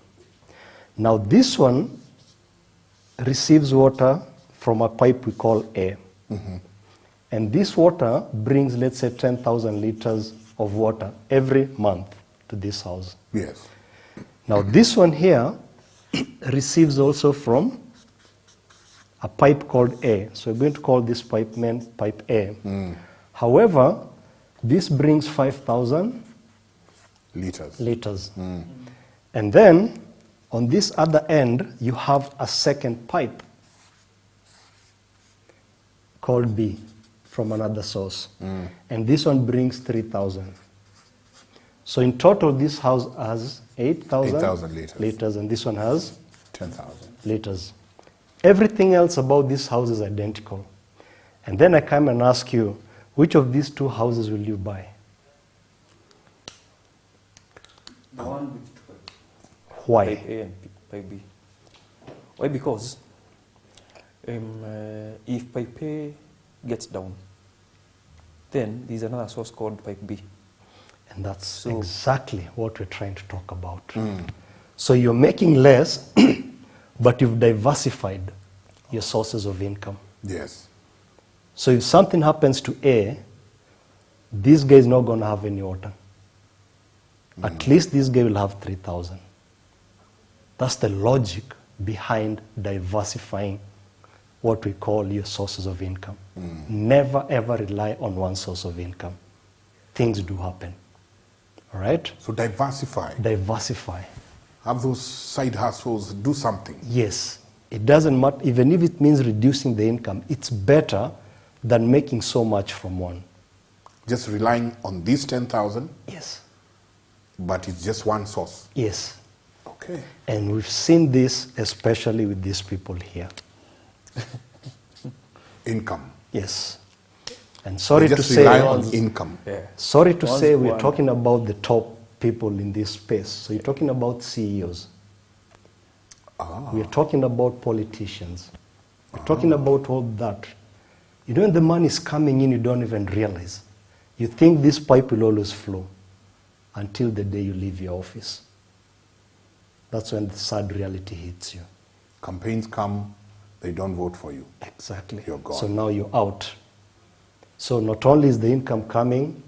Now this one receives water from a pipe we call A. And this water brings, let's say, 10,000 liters of water every month to this house. Yes. Now this one here receives also from a pipe called A. So we're going to call this pipe pipe A. However, this brings 5,000 liters. And then on this other end, you have a second pipe called B from another source. And this one brings 3,000. So in total, this house has 8,000 liters, and this one has 10,000 liters. Everything else about this house is identical. And then I come and ask you, which of these 2 houses will you buy? The one with Why? pipe A and pipe B. Why? Because if pipe A gets down, then there's another source called pipe B. And that's exactly what we're trying to talk about. So you're making less, but you've diversified your sources of income. Yes. So if something happens to A, this guy is not going to have any water. At least this guy will have 3,000. That's the logic behind diversifying what we call your sources of income. Never ever rely on one source of income. Things do happen. All right? So diversify. Diversify. Have those side hustles, do something. Yes. It doesn't matter, even if it means reducing the income, it's better than making so much from one. Just relying on these 10,000, Yes. but it's just one source. Yes. Okay. And we've seen this especially with these people here. Income. Yes. And sorry They to just say, rely on income. Yeah. sorry to Once say, we're one- talking about the top people in this space. So you're talking about CEOs. We're talking about politicians. We're talking about all that. You know, when the money is coming in, you don't even realize. You think this pipe will always flow until the day you leave your office. That's when the sad reality hits you. Campaigns come, they don't vote for you. Exactly. You're gone. So now you're out. So not only is the income coming,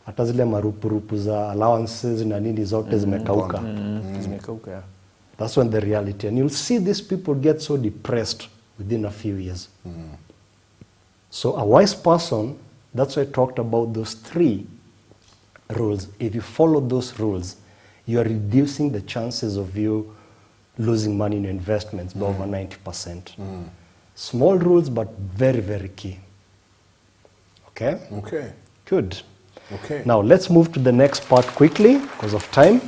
hata zile marupurupu za allowances na nini zote zimekauka. Zimekauka, yeah. That's when the reality. And you'll see these people get so depressed within a few years. So a wise person, that's why I talked about those 3 rules. If you follow those rules, you are reducing the chances of you losing money in your investments by over 90%. Small rules, but very, very key. Okay? Okay. Good. Okay. Now let's move to the next part quickly because of time.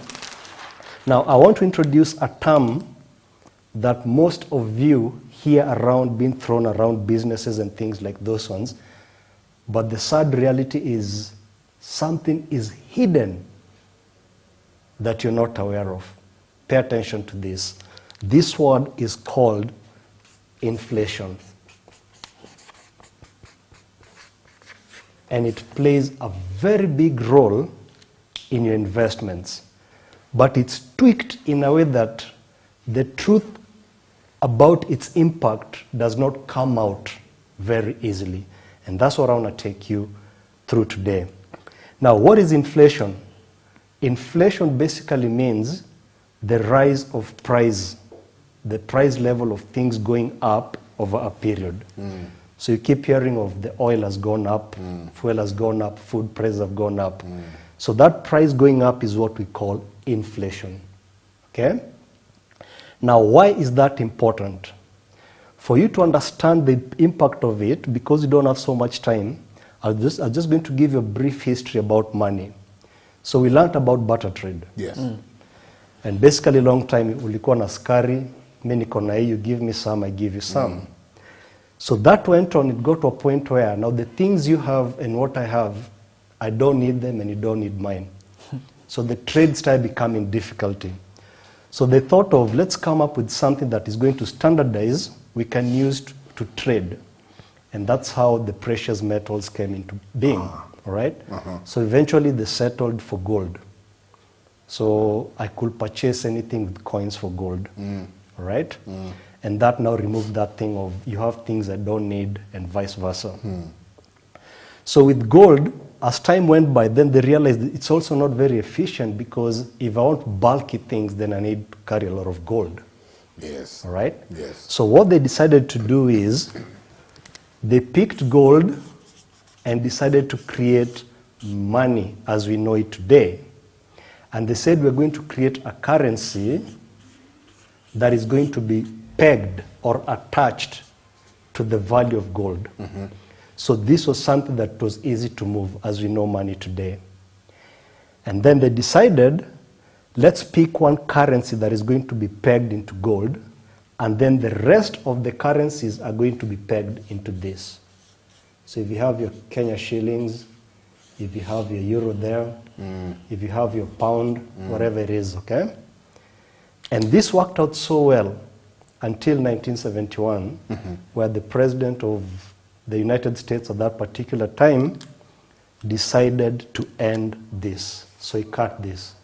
Now I want to introduce a term that most of you hear around, being thrown around businesses and things like those ones. But the sad reality is something is hidden that you're not aware of. Pay attention to this. This word is called inflation. And it plays a very big role in your investments. But it's tweaked in a way that the truth about its impact does not come out very easily. And that's what I want to take you through today. Now, what is inflation? Inflation basically means the rise of price, the price level of things going up over a period. So you keep hearing of the oil has gone up, fuel has gone up, food prices have gone up. So that price going up is what we call inflation. Okay? Now, why is that important? For you to understand the impact of it, because you don't have so much time, I'm just going to give you a brief history about money. So we learned about barter trade. Yes. And basically long time, ulikuwa na skari, mimi niko na hii, you give me some, I give you some. So that went on, it got to a point where now the things you have and what I have, I don't need them and you don't need mine. So the trade started becoming difficulty. So they thought of, let's come up with something that is going to standardize, we can use to trade. And that's how the precious metals came into being, all right? So eventually they settled for gold. So I could purchase anything with coins for gold, all right? And that now removed that thing of you have things I don't need and vice versa. So with gold, as time went by, then they realized that it's also not very efficient because if I want bulky things, then I need to carry a lot of gold. Yes. All right? Yes. So what they decided to do is they picked gold and decided to create money as we know it today. And they said we're going to create a currency that is going to be pegged or attached to the value of gold. So this was something that was easy to move as we know money today. And then they decided, let's pick one currency that is going to be pegged into gold, and then the rest of the currencies are going to be pegged into this. So if you have your Kenya shillings, if you have your euro there, if you have your pound, whatever it is, okay? And this worked out so well until 1971, where the president of the United States at that particular time decided to end this. So he cut this.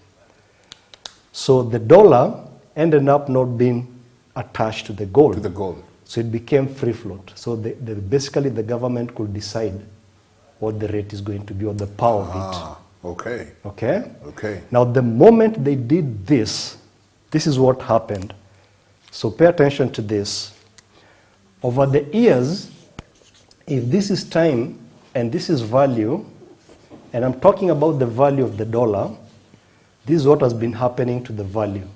So the dollar ended up not being attached to the gold. To the gold. So it became free float. So basically the government could decide what the rate is going to be or the power of Okay. it. Okay? Okay. Now the moment they did this, this is what happened. So pay attention to this. Over the years, if this is time and this is value, and I'm talking about the value of the dollar, this is what has been happening to the value.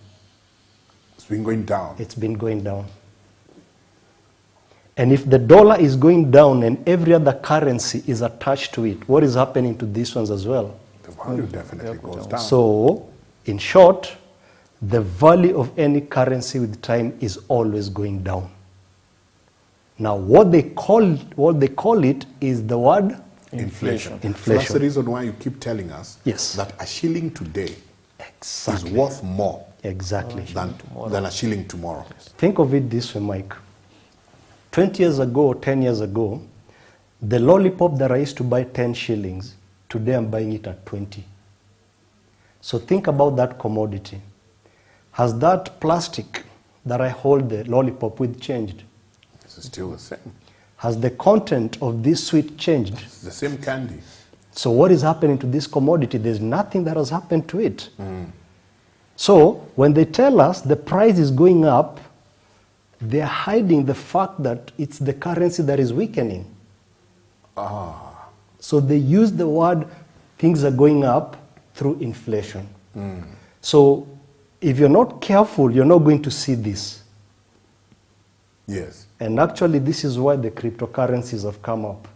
It's been going down. It's been going down. And if the dollar is going down and every other currency is attached to it, what is happening to these ones as well? The value definitely goes down. So, in short, the value of any currency with time is always going down. Now, what they call it is the word Inflation. So Inflation. that's the reason why you keep telling us Yes. that a shilling today Exactly. is worth more Exactly. than a shilling tomorrow. Think of it this way, Mike. 20 years ago, 10 years ago, the lollipop that I used to buy 10 shillings, today I'm buying it at 20. So think about that commodity. Has that plastic that I hold the lollipop with changed? It's still the same. Has the content of this sweet changed? It's the same candy. So what is happening to this commodity? There's nothing that has happened to it. So when they tell us the price is going up, they're hiding the fact that it's the currency that is weakening. So they use the word things are going up through inflation. So if you're not careful, you're not going to see this. Yes. And actually, this is why the cryptocurrencies have come up.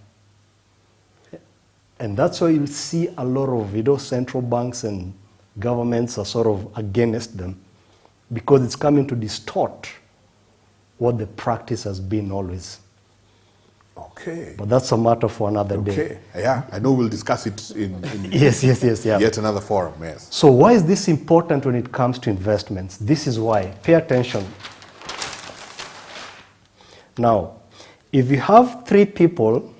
And that's why you'll see a lot of central banks and governments are sort of against them, because it's coming to distort what the practice has been always. Okay. But that's a matter for another day. Okay. Yeah, I know we'll discuss it in Yes, yeah. yet another forum. Yes. So why is this important when it comes to investments? This is why. Pay attention. Now, if you have 3 people,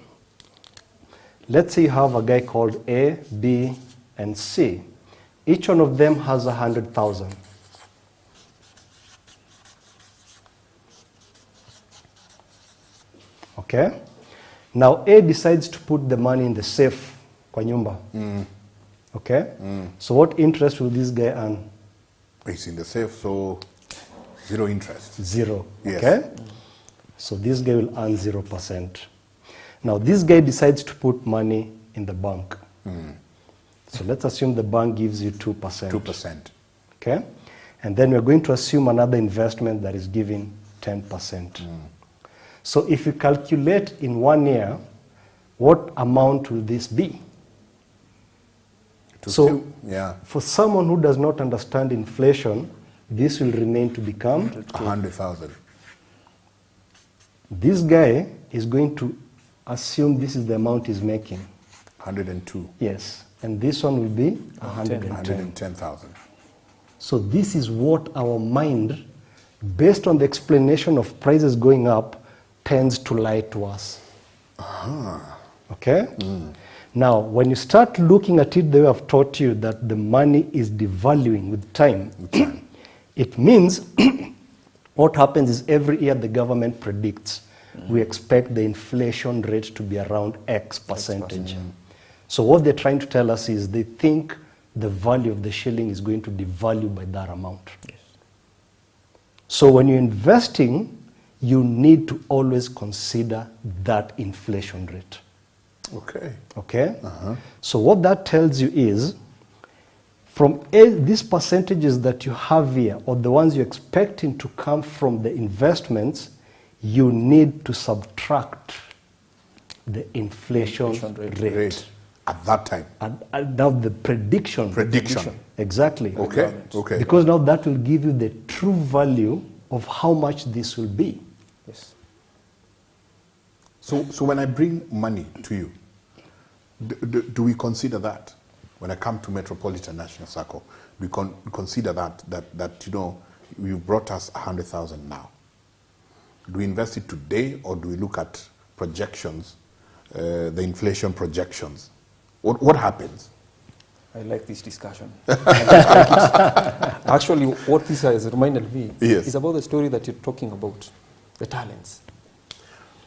let's say you have a guy called A, B, and C. Each one of them has 100,000. Okay? Now A decides to put the money in the safe kwa nyumba. Okay? So what interest will this guy earn? It's in the safe, so 0 interest. 0. Yes. Okay? So this guy will earn 0%. Now this guy decides to put money in the bank. So let's assume the bank gives you 2%. 2%. Okay? And then we're going to assume another investment that is giving 10%. So if you calculate in 1 year, what amount will this be? So yeah, for someone who does not understand inflation, this will remain to become 100,000. This guy is going to assume this is the amount he's making. 102. Yes. And this one will be 110. 110,000. So this is what our mind, based on the explanation of prices going up, tends to lie to us. Okay? Now, when you start looking at it the way I've taught you, that the money is devaluing with time, it means what happens is every year the government predicts we expect the inflation rate to be around X percentage. So what they're trying to tell us is they think the value of the shilling is going to devalue by that amount. So when you're investing, you need to always consider that inflation rate. Okay. Okay? So what that tells you is, from these percentages that you have here, or the ones you're expecting to come from the investments, you need to subtract the inflation rate. At that time. And now the prediction. Exactly. Okay. Okay. Because now that will give you the true value of how much this will be. Yes. So when I bring money to you, do we consider that? When I come to Metropolitan National Sacco, we consider that you brought us 100,000 now. Do we invest it today, or do we look at projections, the inflation projections? What happens? I like this discussion. Actually, what this has reminded me is about the story that you're talking about, the talents.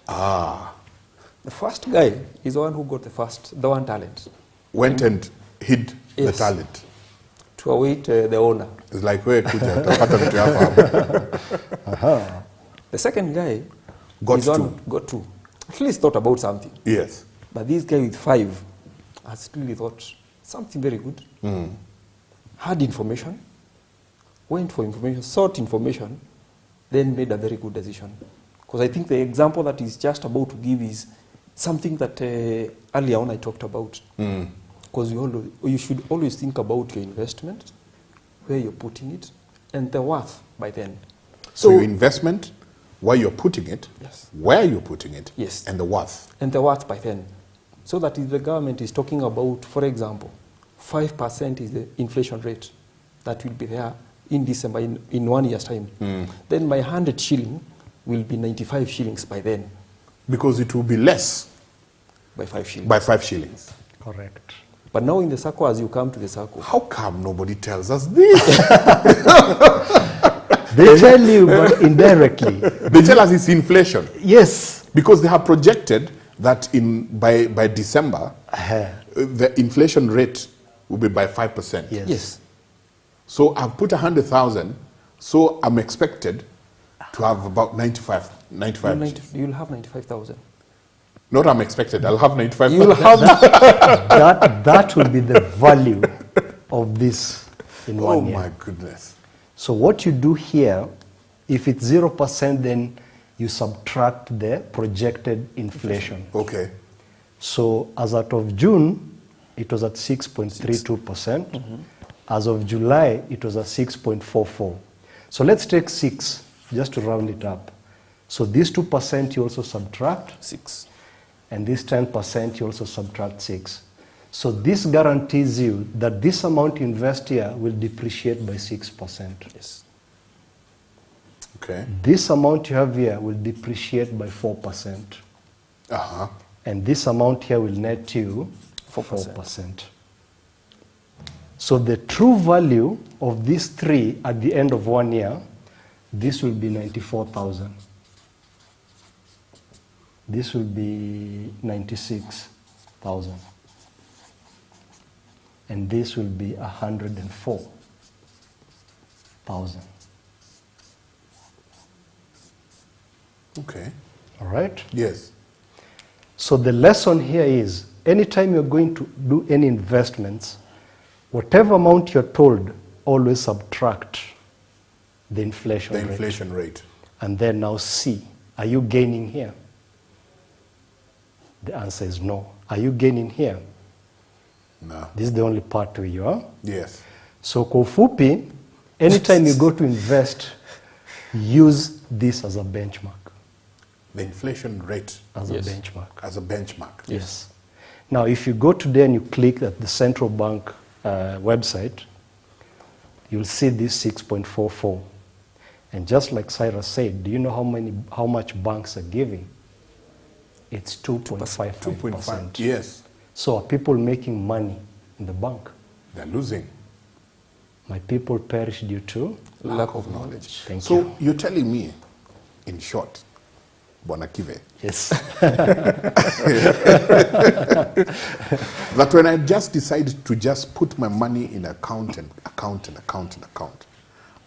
The first guy is the one who got the one talent. Went and hid the talent. To await the owner. It's like, where kuja, tapata vitu yako hapo. The second guy Got got two. At least thought about something. Yes. But this guy with 5 has really thought something very good. Had information, went for information, sought information, then made a very good decision. Because I think the example that he's just about to give is something that earlier on I talked about. Because you should always think about your investment, where you're putting it, and the worth by then. So your investment, where you're putting it, Yes. where you're putting it, Yes. and the worth. And the worth by then. So that if the government is talking about, for example, 5% is the inflation rate that will be there in December, in 1 year's time, then my 100 shilling will be 95 shillings by then. Because it will be less By 5 shillings. by 5 shillings. Correct. But now in the Sacco, as you come to the Sacco, How come nobody tells us this? They tell you, but indirectly. They tell us it's inflation. Yes. Because they have projected that by December, the inflation rate will be by 5%. Yes. yes, So I've put 100,000, so I'm expected to have about 95. you'll have 95,000. Not I'm expected, I'll have 95. You'll have That will be the value of this. in Oh 1 year. my goodness. So what you do here, if it's 0%, then you subtract the projected inflation. Okay. So as out of June, it was at 6.32%. As of July, it was at 6.44. So let's take 6, just to round it up. So this 2% you also subtract, 6. and this 10% you also subtract 6. So this guarantees you that this amount you invest here will depreciate by 6%. Yes. Okay. This amount you have here will depreciate by 4%. Uh-huh. And this amount here will net you 4%. So the true value of these three at the end of 1 year, this will be 94,000. This will be 96,000. And this will be 104,000. Okay. All right? Yes. So the lesson here is, anytime you're going to do any investments, whatever amount you're told, always subtract the inflation The rate. inflation rate. And then now see, are you gaining here? The answer is no. Are you gaining here? No. This is the only part where you are. Yes. So kwa ufupi, anytime you go to invest, use this as a benchmark. The inflation rate As Yes. a benchmark. as a benchmark. Yes. Now, if you go today and you click at the central bank website, you'll see this 6.44. And just like Cyrus said, do you know how much banks are giving? It's 2.55%. 2.5. Yes. So are people making money in the bank? They're losing. My people perish due to Lack of knowledge. Thank so you. you're telling me, in short, Bwana Kive, Yes. that when I just decide to just put my money in account,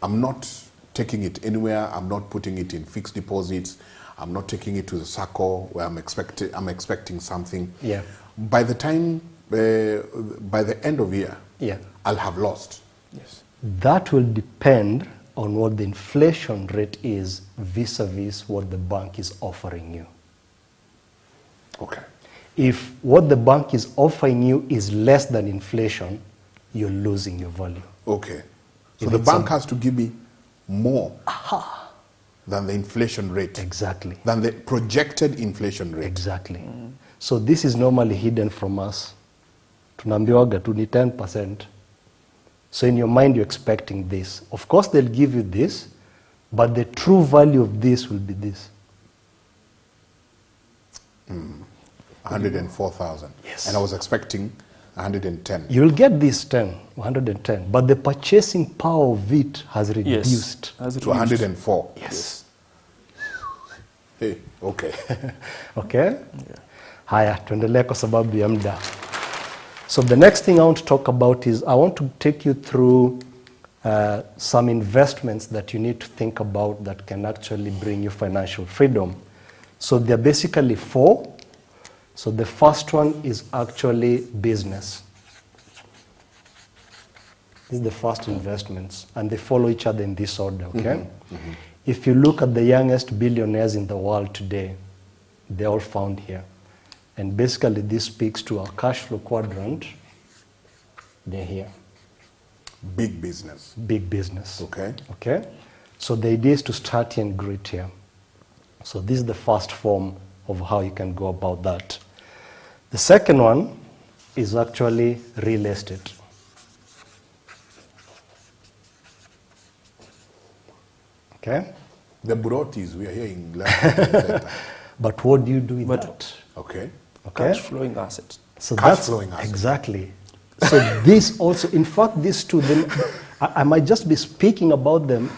I'm not taking it anywhere. I'm not putting it in fixed deposits. I'm not taking it to the Sacco where I'm expecting something. Yeah. By the time, by the end of year, Yeah. I'll have lost. Yes. That will depend on what the inflation rate is vis-a-vis what the bank is offering you. Okay. If what the bank is offering you is less than inflation, you're losing your value. Okay. So If the it's bank has to give me more than the inflation rate. Exactly. Than the projected inflation rate. Exactly. So this is normally hidden from us. Tunaambiwaga tu ni 10%. So in your mind, you're expecting this. Of course, they'll give you this, but the true value of this will be this. 104,000. Yes. And I was expecting 110. You'll get this 110, but the purchasing power of it has reduced. As To 104. Yes. Hey, okay. Okay? Haya, tuendelee kwa sababu ya muda. So the next thing I want to talk about is I want to take you through some investments that you need to think about that can actually bring you financial freedom. So they're basically 4. So the first one is actually business. This is the first investments, and they follow each other in this order, okay? If you look at the youngest billionaires in the world today, they're all found here. And basically this speaks to our cash flow quadrant. They're here. Big business. Big business. Okay. Okay? So the idea is to start here and grow it here. So this is the first form of how you can go about that. The second one is actually real estate. Okay? The Burotis, we are here in Glasgow. But what do you do with But- that? Okay. Okay? Cash flowing asset. So Cash that's flowing asset. exactly. So this also, in fact, these two, I might just be speaking about them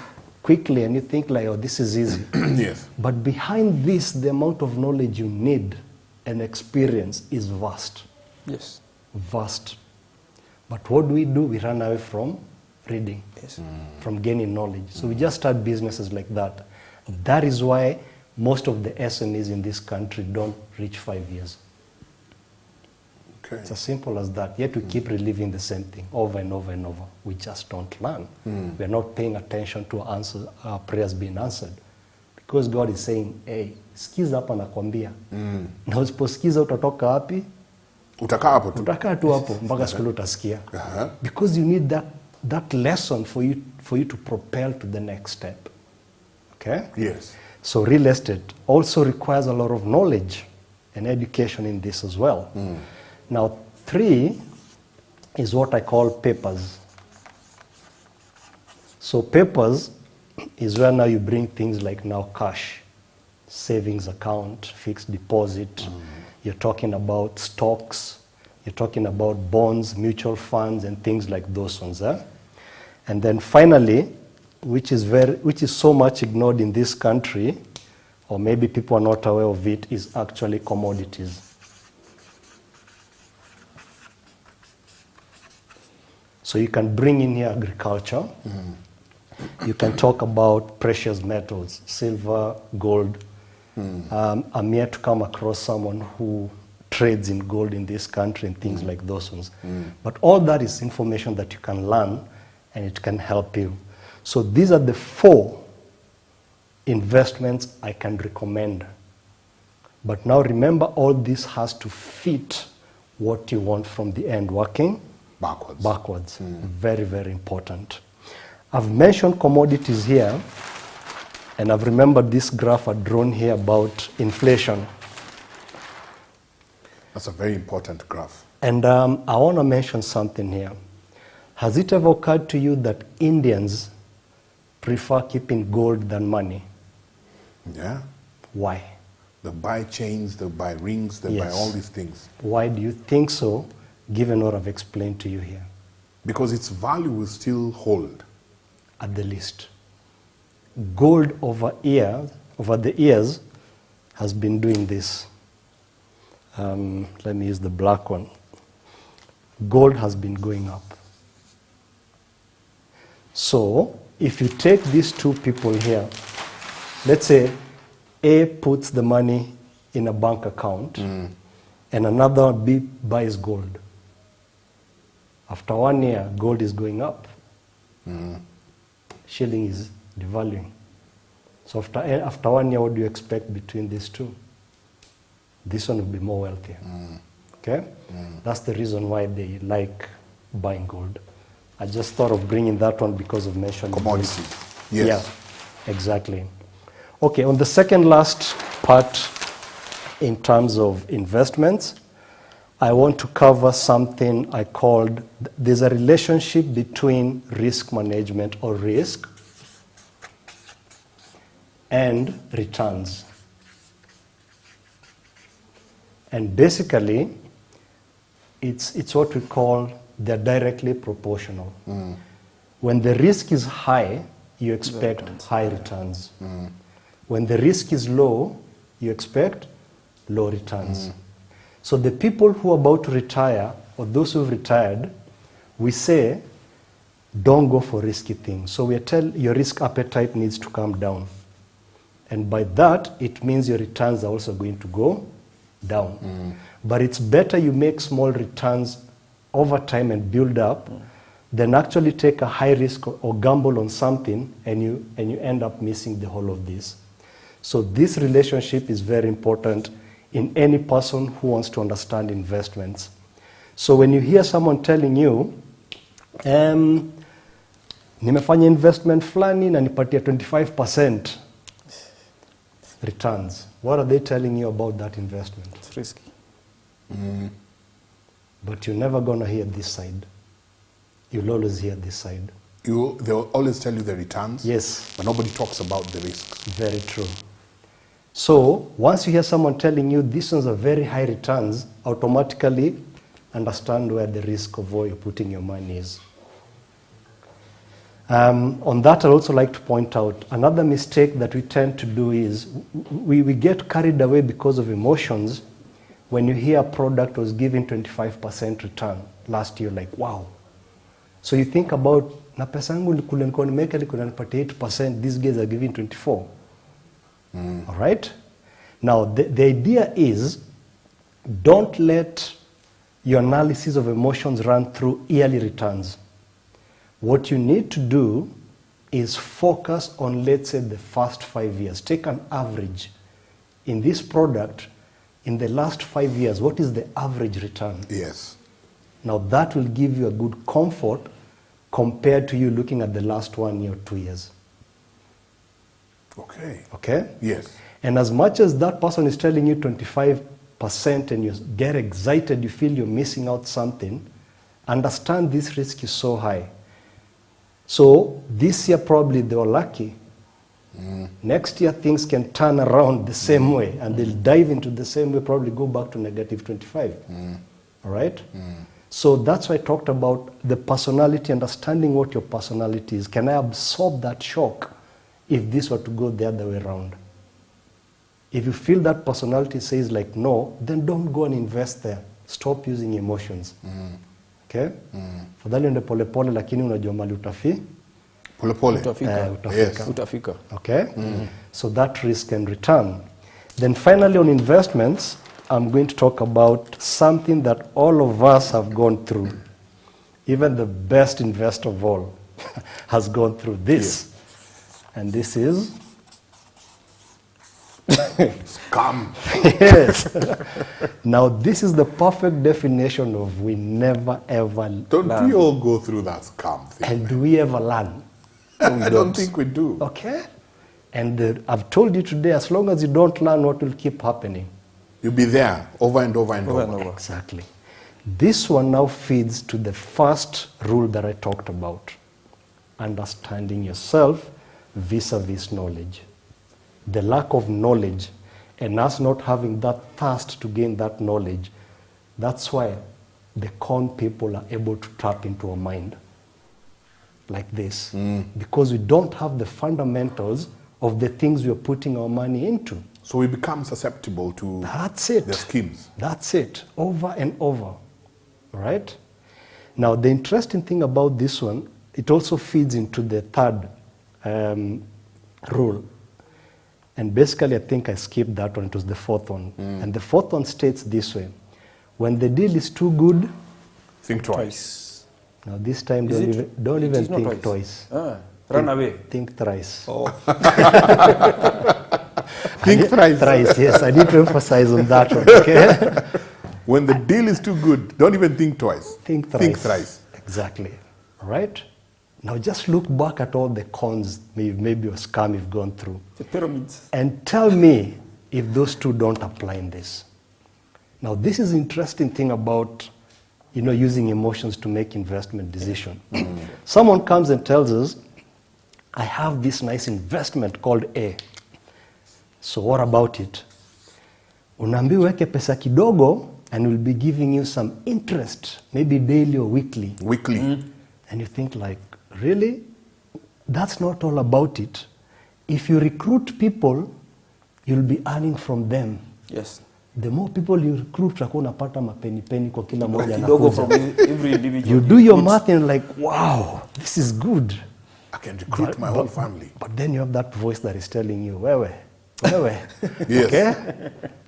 quickly, and you think like, oh, this is easy. Yes. But behind this, the amount of knowledge you need and experience is vast, Yes. vast. But what do? We run away from reading, Yes. from gaining knowledge. So we just start businesses like that. That is why most of the SMEs in this country don't reach 5 years. Okay. It's as simple as that. Yet we keep reliving the same thing over and over and over. We just don't learn. We're not paying attention to our prayers being answered. Because God is saying, hey, skiza hapa nakwambia. Na usiposikiza utatoka wapi? Utakaa hapo tu. Utakaa tu hapo mpaka siku ile utasikia. Because you need that lesson for you to propel to the next step. Okay? Yes. So real estate also requires a lot of knowledge and education in this as well. Now, 3 is what I call papers. So papers is where now you bring things like now cash, savings account, fixed deposit. You're talking about stocks. You're talking about bonds, mutual funds, and things like those ones. And then finally, which is so much ignored in this country, or maybe people are not aware of it, is actually commodities. So you can bring in here agriculture. You can talk about precious metals, silver, gold. I'm yet to come across someone who trades in gold in this country and things like those ones. But all that is information that you can learn and it can help you. So these are the 4 investments I can recommend. But now remember, all this has to fit what you want from the end working backwards. Very, very important. I've mentioned commodities here, and I've remembered this graph I'd drawn here about inflation. That's a very important graph. And I want to mention something here. Has it ever occurred to you that Indians prefer keeping gold than money? Yeah. Why? They buy chains, they buy rings, they buy Yes. all these things. Why do you think so, given what I've explained to you here? Because its value will still hold. At the least. Gold over the years has been doing this. Let me use the black one. Gold has been going up. So, if you take these 2 people here, let's say A puts the money in a bank account and another B buys gold. After 1 year, gold is going up. Shilling is devaluing. So after 1 year, what do you expect between these 2? This one will be more wealthier. Okay? That's the reason why they like buying gold. I just thought of bringing that one because of mentioning Commodity. Yes. Yeah, exactly. Okay, on the second last part in terms of investments, I want to cover something I called, there's a relationship between risk management or risk and returns. And basically, it's what we call, they're directly proportional. When the risk is high, you expect high returns. When the risk is low, you expect low returns. So the people who are about to retire, or those who've retired, we say, don't go for risky things. So we tell your risk appetite needs to come down. And by that, it means your returns are also going to go down. But it's better you make small returns over time and build up than actually take a high risk or gamble on something and you end up missing the whole of this. So this relationship is very important in any person who wants to understand investments. So when you hear someone telling you, nimefanya investment fulani na nipatia 25% returns, what are they telling you about that investment? It's risky. But you're never going to hear this side. You'll always hear this side. They'll always tell you the returns. Yes. But nobody talks about the risks. Very true. So once you hear someone telling you these ones are very high returns, automatically understand where the risk of where you're putting your money is. On that, I'd also like to point out another mistake that we tend to do is we get carried away because of emotions. When you hear a product was giving 25% return last year, like, wow. So you think about, na pesa yangu nilikuwa nimeweka ilikuwa inanipatia 8%, these guys are giving 24%. All right? Now, the idea is don't let your analysis of emotions run through yearly returns. What you need to do is focus on, let's say, the first 5 years. Take an average. In this product, in the last 5 years, what is the average return? Yes. Now that will give you a good comfort compared to you looking at the last 1 year or 2 years. Okay. Okay? Yes. And as much as that person is telling you 25% and you get excited, you feel you're missing out something, understand this risk is so high. So this year probably they were lucky. Next year things can turn around the same way and they'll dive into the same way, probably go back to negative 25. All right? So that's why I talked about the personality, understanding what your personality is. Can I absorb that shock if this were to go the other way around? If you feel that personality says like no, then don't go and invest there. Stop using emotions. Okay? Fadhali ende pole pole lakini unajua mali utafi. Pole pole. Utafika. Yes. Utafika. Okay? So that risk and return. Then finally on investments, I'm going to talk about something that all of us have gone through. Even the best investor of all has gone through this. And this is Scam. yes. Now this is the perfect definition of we never ever Don't we all go through that scam thing? and do we ever learn? I don't think we do. Okay? And I've told you today, as long as you don't learn, what will keep happening? You'll be there over and over and Over over. and over. Exactly. This one now feeds to the first rule that I talked about. Understanding yourself vis-a-vis knowledge. The lack of knowledge and us not having that thirst to gain that knowledge, that's why the con people are able to tap into our mind like this. Because we don't have the fundamentals of the things we're putting our money into. So we become susceptible to That's it. their schemes. That's it. Over and over. All right? Now, the interesting thing about this one, it also feeds into the third rule. And basically, I think I skipped that one. It was the fourth one. And the fourth one states this way. When the deal is too good, Think twice. Twice. now this time Is don't it even is not think twice. Run away. Think thrice. Think thrice. Thrice, yes. I need to emphasize on that one, okay? When the deal is too good, don't even think twice. Think thrice. Think thrice. Exactly. All right? Now just look back at all the cons, maybe a scam you've gone through, The pyramids. and tell me if those two don't apply in this. Now this is the interesting thing about, using emotions to make investment decision. Someone comes and tells us, I have this nice investment called A. So what about it? Unaambiwa weke pesa kidogo and we'll be giving you some interest, maybe daily or weekly. Weekly. And you think like, really? That's not all about it. If you recruit people, you'll be earning from them. Yes. The more people you recruit, utakuwa unapata mapeni kwa kila moja Kidogo from anakuja. every individual. You do your math and you're like, wow, this is good. I can recruit my whole family. But then you have that voice that is telling you, wewe. Yes. Okay?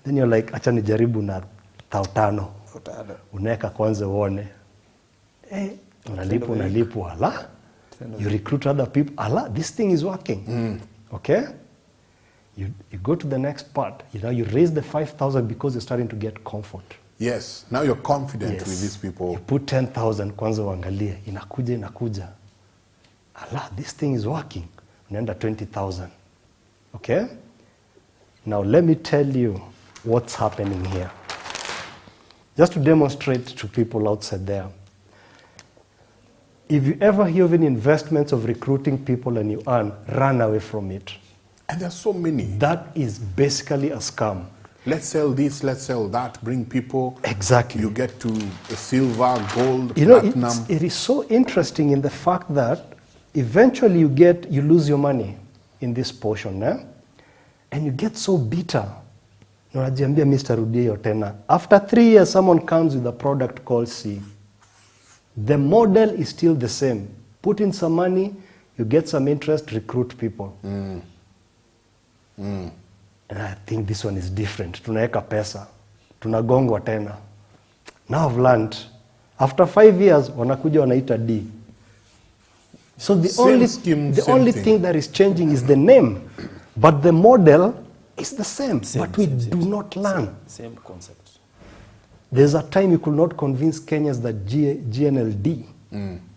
Then you're like, acha nijaribu na 5,000. Utahada. Unaweka kwanza uone. Unalipwa, ala. You recruit other people, ala, this thing is working. Okay? You go to the next part. You raise the 5,000 because you're starting to get comfort. Yes. Now you're confident Yes. with these people. You put 10,000 kwanza uangalie. Inakuja. Allah, this thing is working. Unaenda 20,000. Okay? Now let me tell you what's happening here. Just to demonstrate to people outside there. If you ever hear of any investments of recruiting people and you earn, run away from it. And there's so many. That is basically a scam. Let's sell this, let's sell that, bring people. Exactly. You get to silver, gold, You know, platinum. it is so interesting in the fact that eventually you lose your money in this portion, and you get so bitter. Unajiambia Mr. Rudio tena. After 3 years, someone comes with a product called C. The model is still the same. Put in some money, you get some interest, recruit people. And I think this one is different. Tunaweka pesa, tunagongwa tena. Now I've learned. After 5 years, wanakuja wanaita D. So the Same only, scheme, the same only thing. thing that is changing is the name. But the model is the same. But we do not learn. Same concept. There's a time you could not convince Kenyans that GNLD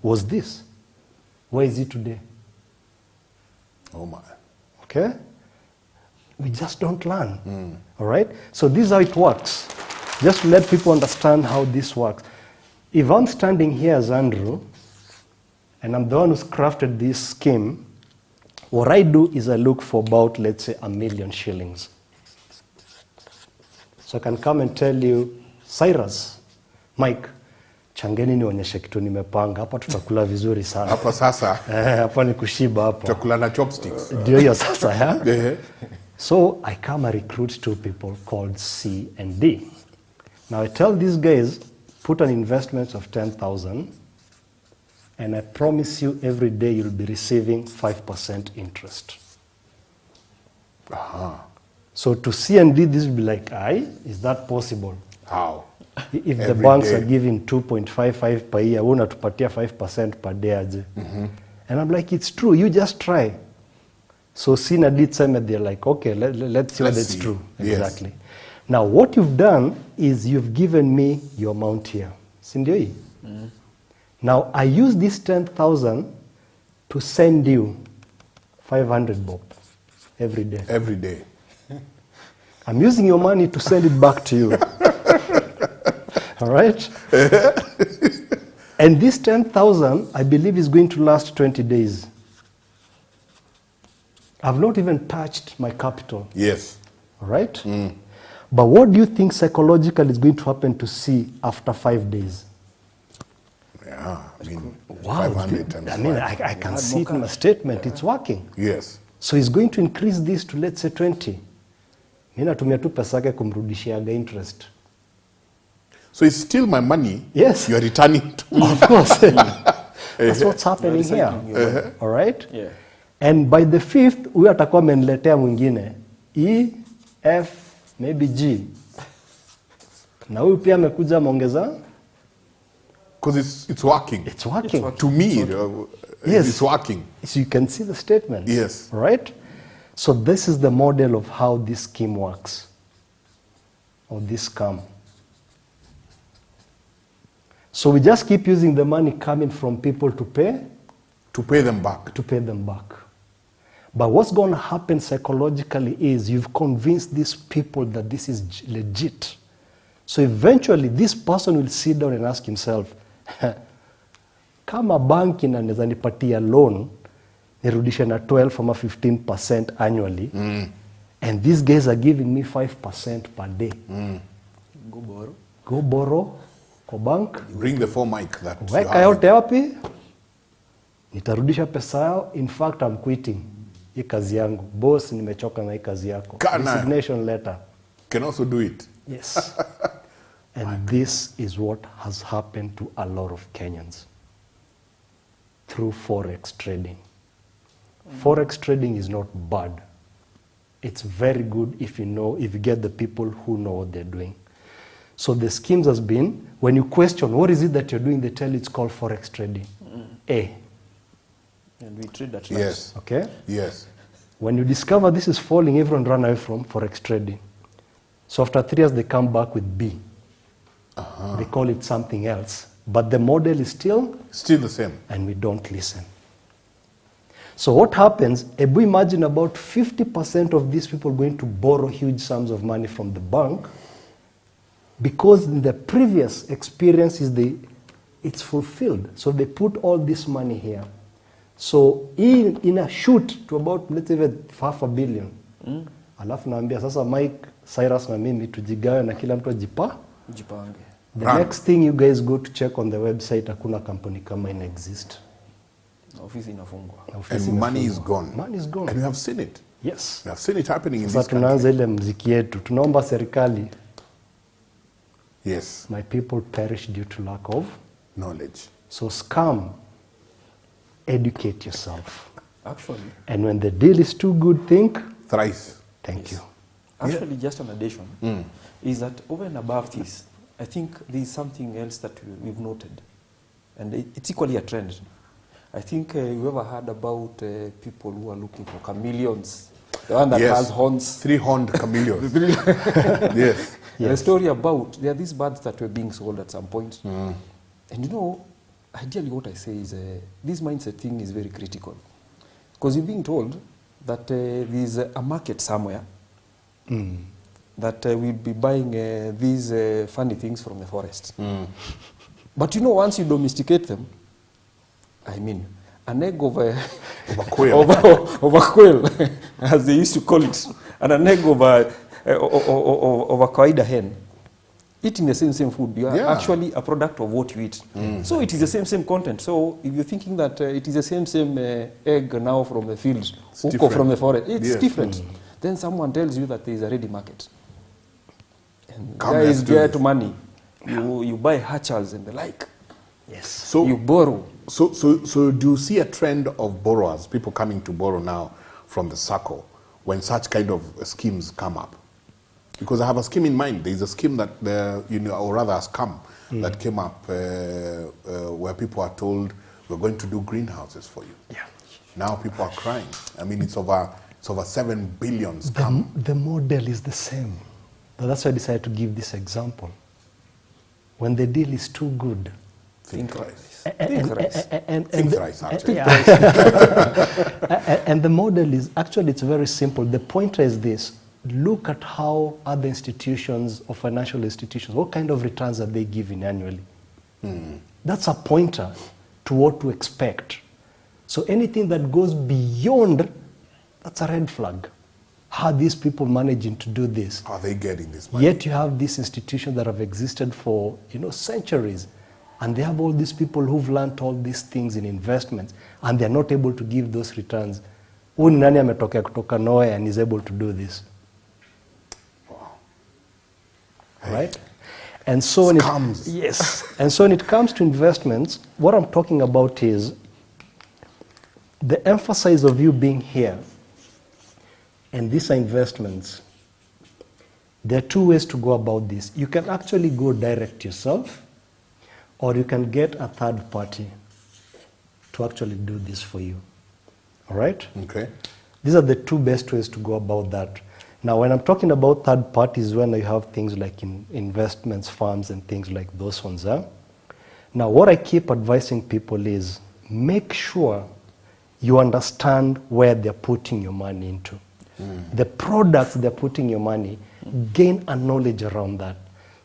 was this. Where is it today? Oh my. Okay? We just don't learn. All right? So this is how it works. Just to let people understand how this works. If I'm standing here as Andrew, and I'm the one who's crafted this scheme, what I do is I look for about, let's say, 1 million shillings. So I can come and tell you, Cyrus, Mike, changeni nionyeshe kitu nimepanga. Hapa tutakula vizuri sana. Hapa sasa Hapa ni kushiba hapa. chakula na chopsticks. Ndio hiyo sasa, ya? Eh. So I come and recruit 2 people called C and D. Now I tell these guys, put an investment of 10,000, and I promise you every day you'll be receiving 5% interest. So to C and D, this will be like, is that possible? How? If the Every banks day. are giving 2.55 per year, we're unatupatia 5% per day aje. And I'm like, it's true, you just try. So C and D tuseme, they're like, okay, let's see Let's whether it's see. true. Yes. Exactly. Now, what you've done is you've given me your amount here. Si ndio hii? Now, I use this 10,000 to send you 500 bob every day. Every day. I'm using your money to send it back to you. All right? And this 10,000, I believe, is going to last 20 days. I've not even touched my capital. Yes. All right? But what do you think psychologically is going to happen to C after 5 days? Yeah. I mean, Wow. 500 times I mean, 5. I can see it in my statement. It's working. Yes. So he's going to increase this to, let's say, 20. Mimi natumia tu pesa yake kumrudishiaga interest. So it's still my money. Yes. You are returning to me. Of course. That's what's happening here. All right? Yeah. And by the 5th, huyu atakuwa ameniletea mwingine. E, F, maybe G. Na huyu pia amekuja ameongeza. Because it's working. It's working. To me, Yes. it's working. So you can see the statement. Yes. Right? So this is the model of how this scheme works. Or this scam. So we just keep using the money coming from people to pay them back. to pay them back. But what's going to happen psychologically is you've convinced these people that this is legit. So eventually this person will sit down and ask himself, kama banki inaweza nipatia loan nirudishe na 12 or 15% annually, and these guys are giving me 5% per day. Go borrow kwa bank, Bring the 4 mic that you weka have. yote wapi, nitarudisha pesa yao. In fact, I'm quitting hii kazi yangu. Boss, nimechoka na hii kazi yako. Kana. Resignation letter. Can also do it. Yes. And this is what has happened to a lot of Kenyans through forex trading. Forex trading is not bad. It's very good if you get the people who know what they're doing. So the schemes has been, when you question what is it that you're doing, they tell you it's called forex trading. A. And we trade at Yes. Okay? Yes. When you discover this is falling, everyone run away from forex trading. So after 3 years, they come back with B. They call it something else. But the model is still, Still the same. and we don't listen. So what happens, if we imagine about 50% of these people going to borrow huge sums of money from the bank, because in the previous experiences, it's fulfilled. So they put all this money here. So in a shoot to about, let's say, $500 million. Alafu naambia sasa Mike, Cyrus na mimi tujigawe na kila mtu ajipa. Jipange. The Run. next thing you guys go to check on the website, hakuna company kama ina exist. Ofisi inafungwa. Na ofisi And money is imefungwa. gone. Money is gone. And we have seen it. Yes. We have seen it happening in Sasa this country. tunaanza ile mziki yetu. Tunaomba serikali, Yes. my people perish due to lack of. Knowledge. So scam, educate yourself. Actually, And when the deal is too good, think, Thrice. thank you. just an addition is that over and above this, I think there is something else that we've noted, and it's equally a trend. I think you ever heard about people who are looking for chameleons, the one that Yes. has horns. 3 horned chameleons. Yes. The story about, there are these birds that were being sold at some point. And you know, ideally what I say is this mindset thing is very critical. Because you're being told that there's a market somewhere that we'll be buying these funny things from the forest. But you know, once you domesticate them, I mean, an egg of a quail. of a quail, as they used to call it, and an egg of a kawaida hen, eating the same food, you are Yeah. actually a product of what you eat. So it is the same content. So if you're thinking that it is the same egg now from the field, or different. from the forest, it's Yes. different. Then someone tells you that there is a ready market. And Come, guys let's do get this. money. You buy hatchers and the like. Yes. So, You borrow. so do you see a trend of borrowers, people coming to borrow now from the Sacco when such kind of schemes come up? Because I have a scheme in mind. There is a scheme that, or rather a scam that came up where people are told, we're going to do greenhouses for you. Yeah. Now people are crying. I mean, it's over 7 billion scam. The model is the same. But that's why I decided to give this example. When the deal is too good, Think Think thrice. Think thrice. Think thrice, actually. And the model is actually, it's very simple. The pointer is this: look at how other institutions or financial institutions, what kind of returns are they giving annually? That's a pointer to what to expect. So anything that goes beyond, that's a red flag. How are these people managing to do this? Are they getting this money? Yet you have these institutions that have existed for centuries, and they have all these people who've learned all these things in investments, and they're not able to give those returns. Huyu ni nani ametokea kutoka nowhere and is able to do this? Right? And so when Scams. yes. And so when it comes to investments, what I'm talking about is the emphasis of you being here, and these are investments. There are two ways to go about this. You can actually go direct yourself, or you can get a third party to actually do this for you. All right? Okay. These are the two best ways to go about that. Now, when I'm talking about third parties, when you have things like investments, firms, and things like those ones. Now, what I keep advising people is make sure you understand where they're putting your money into. The products they're putting your money, gain a knowledge around that,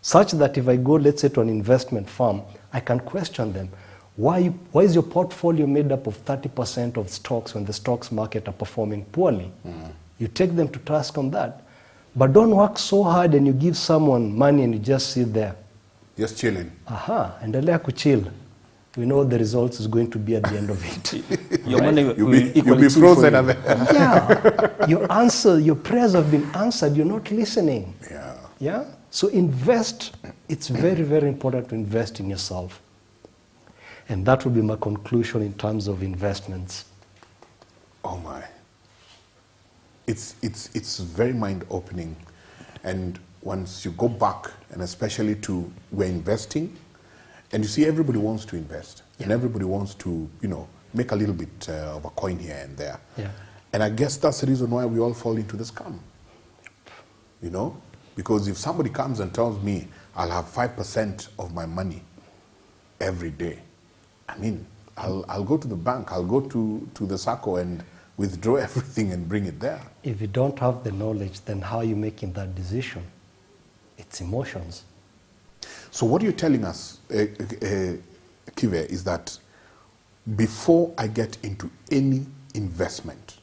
such that if I go, let's say, to an investment firm, I can question them. Why is your portfolio made up of 30% of stocks when the stocks market are performing poorly? You take them to task on that. But don't work so hard and you give someone money and you just sit there. Just chilling. Endelea kuchill. We know what the results is going to be at the end of it. Your money You'll will be equally chill frozen. for you. Yeah. Your prayers have been answered. You're not listening. Yeah. Yeah? So invest. It's very, very important to invest in yourself. And that will be my conclusion in terms of investments. Oh my. It's very mind-opening. And once you go back, and especially to we're investing, and you see everybody wants to invest, and everybody wants to, make a little bit of a coin here and there. Yeah. And I guess that's the reason why we all fall into the scam. Because if somebody comes and tells me I'll have 5% of my money every day, I mean, I'll go to the bank, I'll go to the Sacco and withdraw everything and bring it there. If you don't have the knowledge, then how are you making that decision? It's emotions. So what you're telling us, Kive, is that before I get into any investment,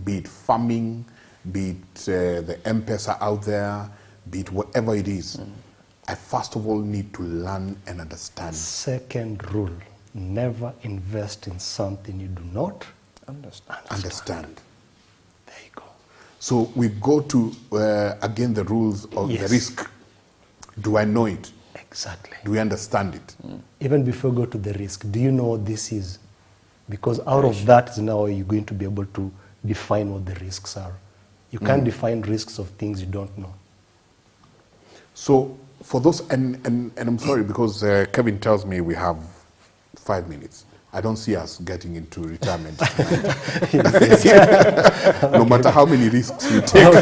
be it farming, be it the M-Pesa out there, be it whatever it is, I first of all need to learn and understand. Second rule, never invest in something you do not Understand. There you go. So we go to, again, the rules of the Yes. risk. Do I know it? Exactly. Do we understand it? Even before you go to the risk, do you know what this is? Because out of that is now you're going to be able to define what the risks are. You can't define risks of things you don't know. So for those, and I'm sorry because Kevin tells me we have 5 minutes. I don't see us getting into retirement tonight. No matter how many risks you take.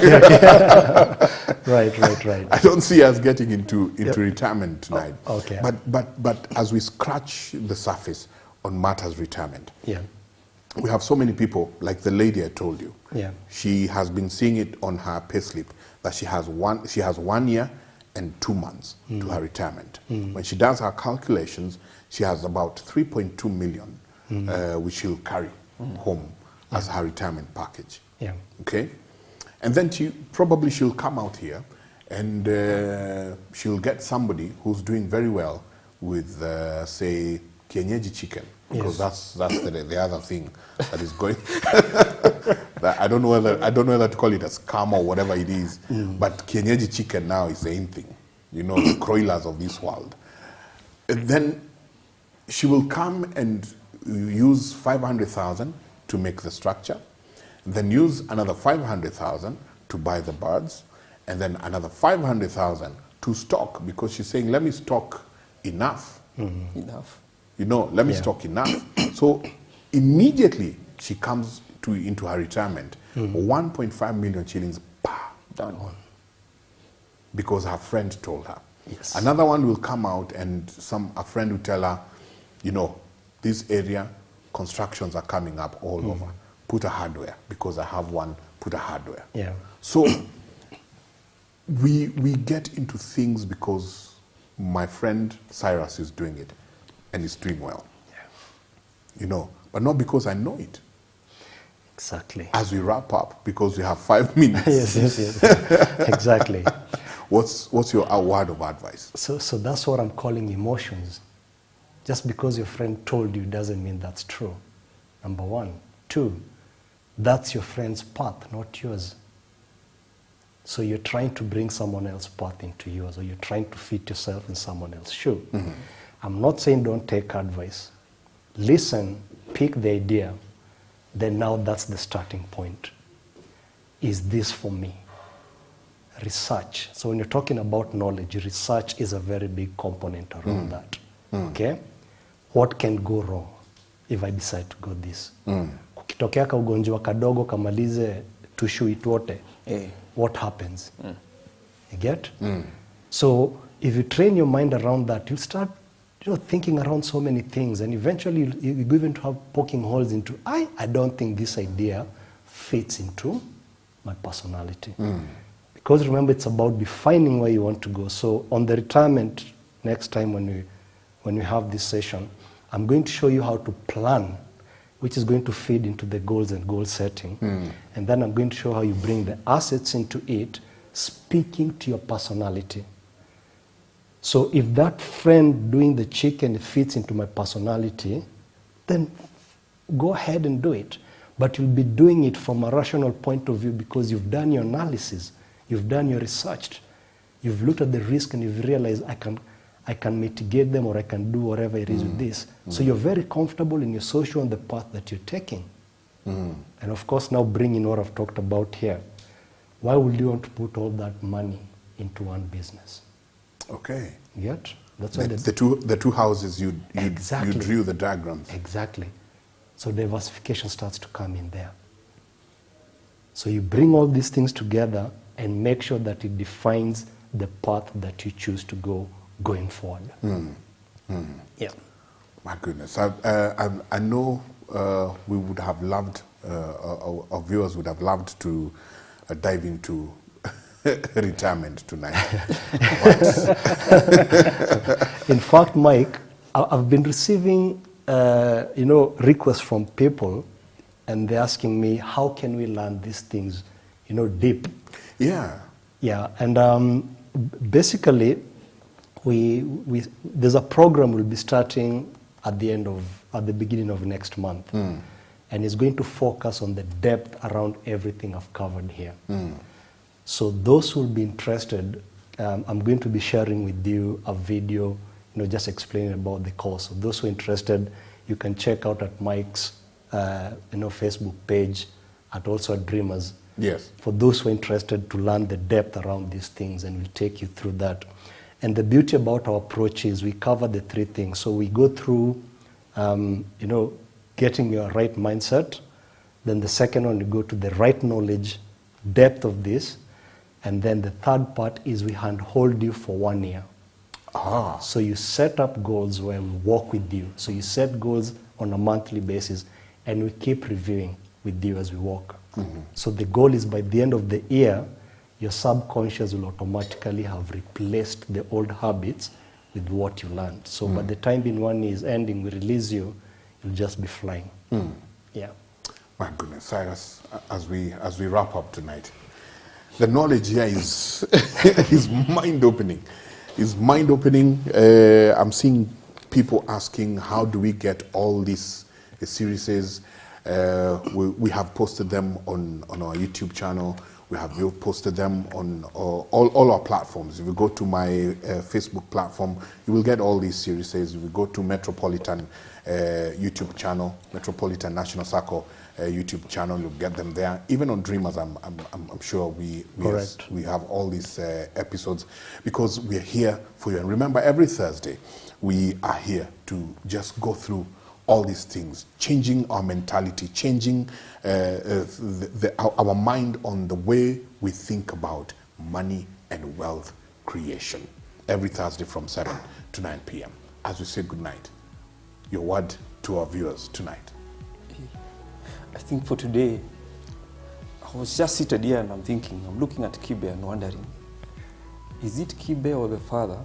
Right. I don't see us getting into retirement tonight. Okay. But as we scratch the surface on matters retirement, Yeah. we have so many people, like the lady I told you. Yeah. She has been seeing it on her payslip that she has 1 year and 2 months to her retirement. When she does her calculations, she has about 3.2 million, which she'll carry home as her retirement package. Yeah. Okay? And then she'll come out here and she'll get somebody who's doing very well with, say, kienyeji chicken, because that's the other thing that is going. I don't know whether to call it a scam or whatever it is, but kienyeji chicken now is the in thing, you know, the broilers of this world. And then she will come and use 500,000 to make the structure, then use another 500,000 to buy the birds, and then another 500,000 to stock, because she's saying, let me stock enough. Enough. You know, let me stock enough. So immediately she comes into her retirement, 1.5 million shillings, Done. because her friend told her. Yes. Another one will come out and a friend will tell her, you know, this area, constructions are coming up all over. Put a hardware, because I have one, put a hardware. Yeah. So we get into things because my friend Cyrus is doing it and is doing well. Yeah. You know, but not because I know it. Exactly. As we wrap up, because we have 5 minutes. yes. Exactly. What's your word of advice? So that's what I'm calling emotions. Just because your friend told you doesn't mean that's true. Number one. Two, that's your friend's path, not yours. So you're trying to bring someone else's path into yours, or you're trying to fit yourself in someone else's shoe. I'm not saying don't take advice. Listen, pick the idea, then now that's the starting point. Is this for me? Research. So when you're talking about knowledge, research is a very big component around that. Okay? What can go wrong if I decide to go this? Kukitokea ka ugonjwa kadogo kamalize tushui twote, what happens? You get? So if you train your mind around that, you'll start thinking around so many things, and eventually you go even to have poking holes into, I don't think this idea fits into my personality. Because remember, it's about defining where you want to go. So on the retirement, next time when we have this session, I'm going to show you how to plan, which is going to feed into the goals and goal setting. And then I'm going to show how you bring the assets into it, speaking to your personality. So if that friend doing the chicken fits into my personality, then go ahead and do it. But you'll be doing it from a rational point of view, because you've done your analysis, you've done your research, you've looked at the risk, and you've realized I can mitigate them, or I can do whatever it is with this. So you're very comfortable and you're so sure on the path that you're taking. And of course, now bringing what I've talked about here, why would you want to put all that money into one business? Okay. Yet, that's why The two houses you Exactly. drew the diagrams. Exactly. So diversification starts to come in there. So you bring all these things together and make sure that it defines the path that you choose to go going forward. Yeah. My goodness. I know we would have loved, our viewers would have loved to dive into retirement tonight. In fact, Mike, I've been receiving requests from people, and they're asking me, how can we learn these things, deep? Yeah. Yeah, and basically, there's a program we'll be starting at the beginning of next month, and it's going to focus on the depth around everything I've covered here. So those who will be interested, I'm going to be sharing with you a video, just explaining about the course. So those who are interested, you can check out at Mike's, Facebook page. and also at Dreamers. Yes. For those who are interested to learn the depth around these things, and we'll take you through that. And the beauty about our approach is we cover the three things. So we go through, getting your right mindset. Then the second one, we go to the right knowledge, depth of this. And then the third part is we handhold you for 1 year. Ah. So you set up goals where we walk with you. So you set goals on a monthly basis, and we keep reviewing with you as we walk. So the goal is by the end of the year, your subconscious will automatically have replaced the old habits with what you learned. So by the time in 1 year is ending, we release you, you'll just be flying. Yeah. My goodness, Cyrus, as we wrap up tonight, the knowledge here is is mind-opening. It's mind-opening. I'm seeing people asking, how do we get all these series? We have posted them on our YouTube channel. We have posted them on all our platforms. If you go to my Facebook platform, you will get all these series. If you go to Metropolitan YouTube channel, Metropolitan National Sacco YouTube channel, you'll get them there. Even on Dreamers, I'm sure we have all these episodes, because we're here for you. And remember, every Thursday, we are here to just go through all these things, changing our mentality, changing our mind on the way we think about money and wealth creation. Every Thursday from 7 to 9 p.m. As we say goodnight, your word to our viewers tonight. I think for today, I was just seated here and I'm looking at Kibe and wondering, is it Kibe or the father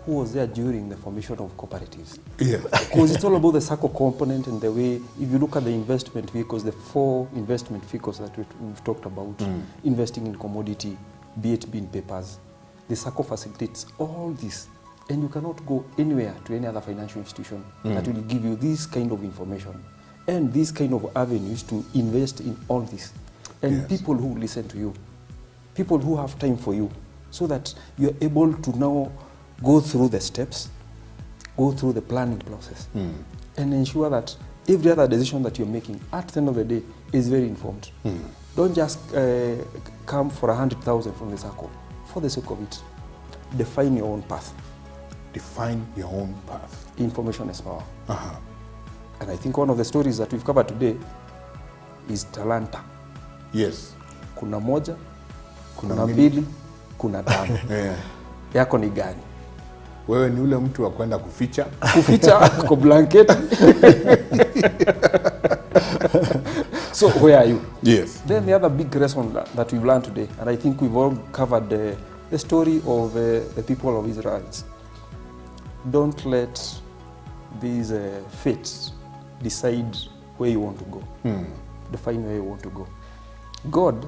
who was there during the formation of cooperatives? Yeah. Because it's all about the Sacco component and the way, if you look at the investment vehicles, the 4 investment vehicles that we've talked about, investing in commodity, be it being papers, the Sacco facilitates all this. And you cannot go anywhere to any other financial institution that will give you this kind of information and these kind of avenues to invest in all this. And people who listen to you, people who have time for you, so that you're able to now go through the steps, go through the planning process, and ensure that every other decision that you're making at the end of the day is very informed. Don't just come for 100,000 from the Sacco. For the sake of it, define your own path. Define your own path. Information is power. And I think one of the stories that we've covered today is talanta. Yes. Kuna moja, kuna mbili, kuna tano. Yako ni gani? Wewe ni ule mtu wa kwenda kuficha? Kuficha kwa blanket. So where are you? Yes. Then the other big lesson that we've learned today, and I think we've all covered the story of the people of Israel. Don't let these fates decide where you want to go. Define where you want to go. God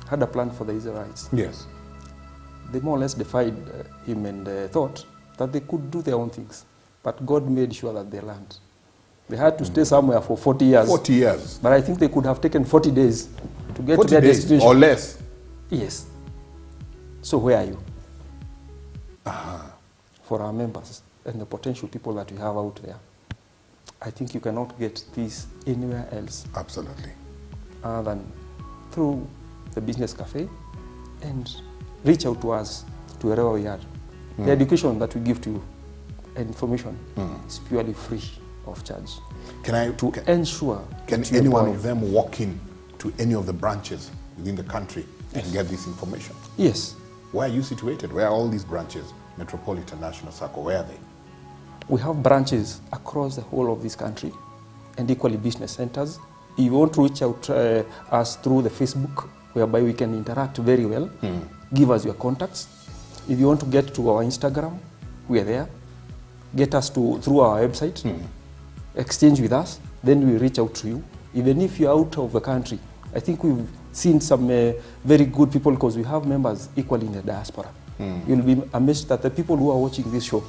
had a plan for the Israelites. Yes. They more or less defied him and thought that they could do their own things. But God made sure that they learned. They had to stay somewhere for 40 years. 40 years. But I think they could have taken 40 days to get 40 to their days destination. or less. Yes. So where are you? For our members and the potential people that we have out there, I think you cannot get this anywhere else. Absolutely. Other than through the Business Cafe, and reach out to us to wherever we are. The education that we give to you, information, is purely free of charge. Ensure can any one of them walk in to any of the branches within the country and get this information? Yes. Where are you situated? Where are all these branches? Metropolitan National Sacco, where are they? We have branches across the whole of this country, and equally business centers. If you want to reach out us through the Facebook, whereby we can interact very well, give us your contacts. If you want to get to our Instagram, we are there. Get us through our website, exchange with us, then we reach out to you. Even if you're out of the country, I think we've seen some very good people, because we have members equally in the diaspora. You'll be amazed that the people who are watching this show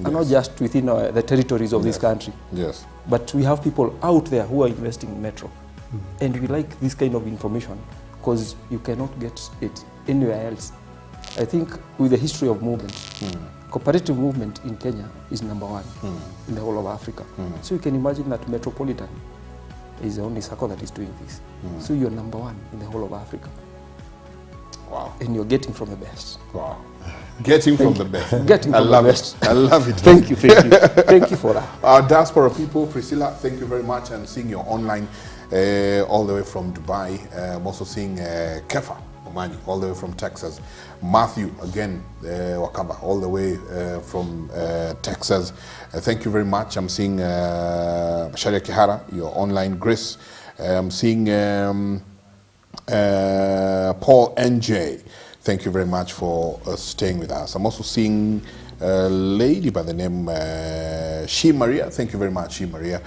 are not just within the territories of this country. Yes. But we have people out there who are investing in Metro. And we like this kind of information because you cannot get it anywhere else. I think with the history of movement, cooperative movement in Kenya is #1 in the whole of Africa. So you can imagine that Metropolitan is the only Sacco that is doing this. So you're number one in the whole of Africa. Wow. And you're getting from the best. Wow. Getting from the best. Getting I from love the it. best. I love it. Thank you. Thank you for that. Our diaspora people, Priscilla, thank you very much. I'm seeing you online all the way from Dubai. I'm also seeing Kefa Omani, all the way from Texas. Matthew, again, Wakaba, all the way from Texas. Thank you very much. I'm seeing Sharia Kihara, your online. Grace. I'm seeing Paul NJ. Thank you very much for staying with us. I'm also seeing a lady by the name She Maria. Thank you very much, She Maria,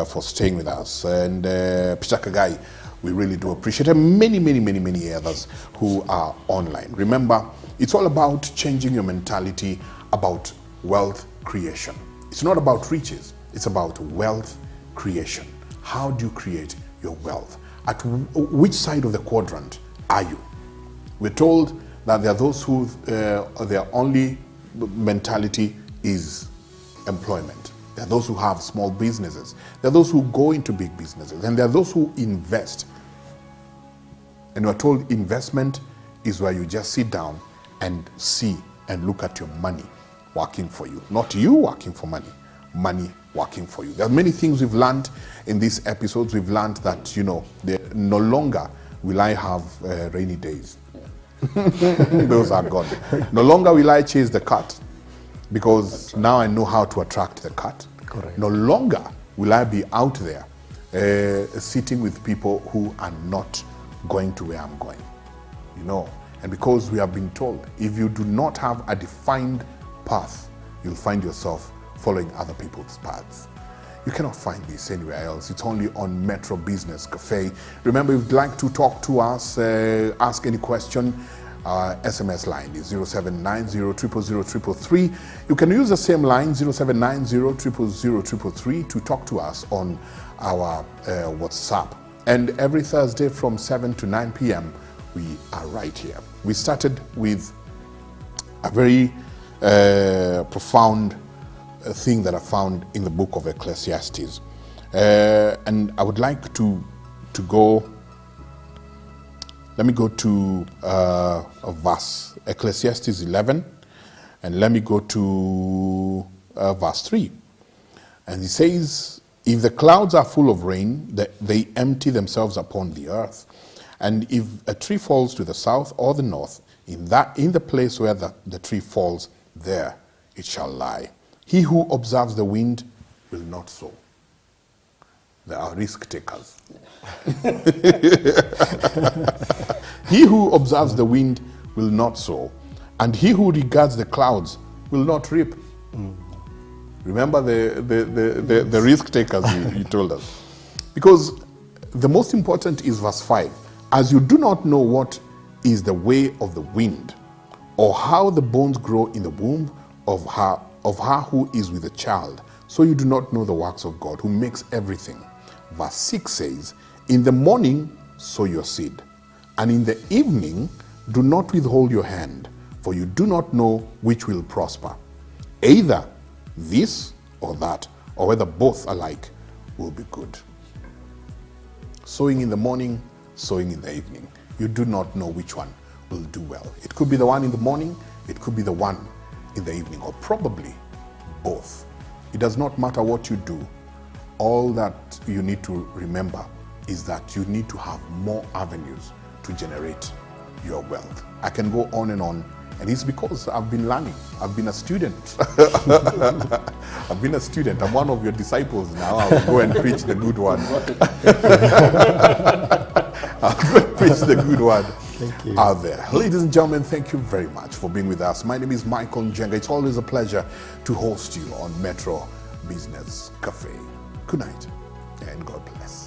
for staying with us. And Peter Kagai, we really do appreciate it. And many others who are online. Remember, it's all about changing your mentality about wealth creation. It's not about riches, it's about wealth creation. How do you create your wealth? At which side of the quadrant are you? We're told that there are those who their only mentality is employment. There are those who have small businesses. There are those who go into big businesses. And there are those who invest. And we're told investment is where you just sit down and see and look at your money working for you. Not you working for money, money working for you. There are many things we've learned in these episodes. We've learned that, no longer will I have rainy days. Those are gone. No longer will I chase the cat, because now I know how to attract the cat. Correct. No longer will I be out there sitting with people who are not going to where I'm going. And because we have been told, if you do not have a defined path, you'll find yourself following other people's paths. You cannot find this anywhere else. It's only on Metro Business Cafe. Remember, if you'd like to talk to us, ask any question, our SMS line is 0790 You can use the same line, 0790 to talk to us on our WhatsApp. And every Thursday from 7 to 9 p.m., we are right here. We started with a very profound thing that I found in the book of Ecclesiastes. And I would like to go, let me go to a verse, Ecclesiastes 11, and let me go to verse 3. And he says, if the clouds are full of rain, they empty themselves upon the earth. And if a tree falls to the south or the north, in the place where the tree falls, there it shall lie. He who observes the wind will not sow. There are risk takers. He who observes the wind will not sow, and he who regards the clouds will not reap. Remember the risk takers you told us. Because the most important is verse 5. As you do not know what is the way of the wind, or how the bones grow in the womb of her who is with a child, so you do not know the works of God, who makes everything. Verse 6 says, in the morning sow your seed, and in the evening do not withhold your hand, for you do not know which will prosper. Either this or that, or whether both alike will be good. Sowing in the morning, sowing in the evening. You do not know which one will do well. It could be the one in the morning, it could be the one in the evening, or probably both. It does not matter what you do. All that you need to remember is that you need to have more avenues to generate your wealth. I can go on, and it's because I've been learning. I've been a student. I've been a student. I'm one of your disciples now. I'll go and preach the good one. I'll go and preach the good one out there. Ladies and gentlemen, thank you very much for being with us. My name is Michael Njenga. It's always a pleasure to host you on Metro Business Cafe. Good night and God bless.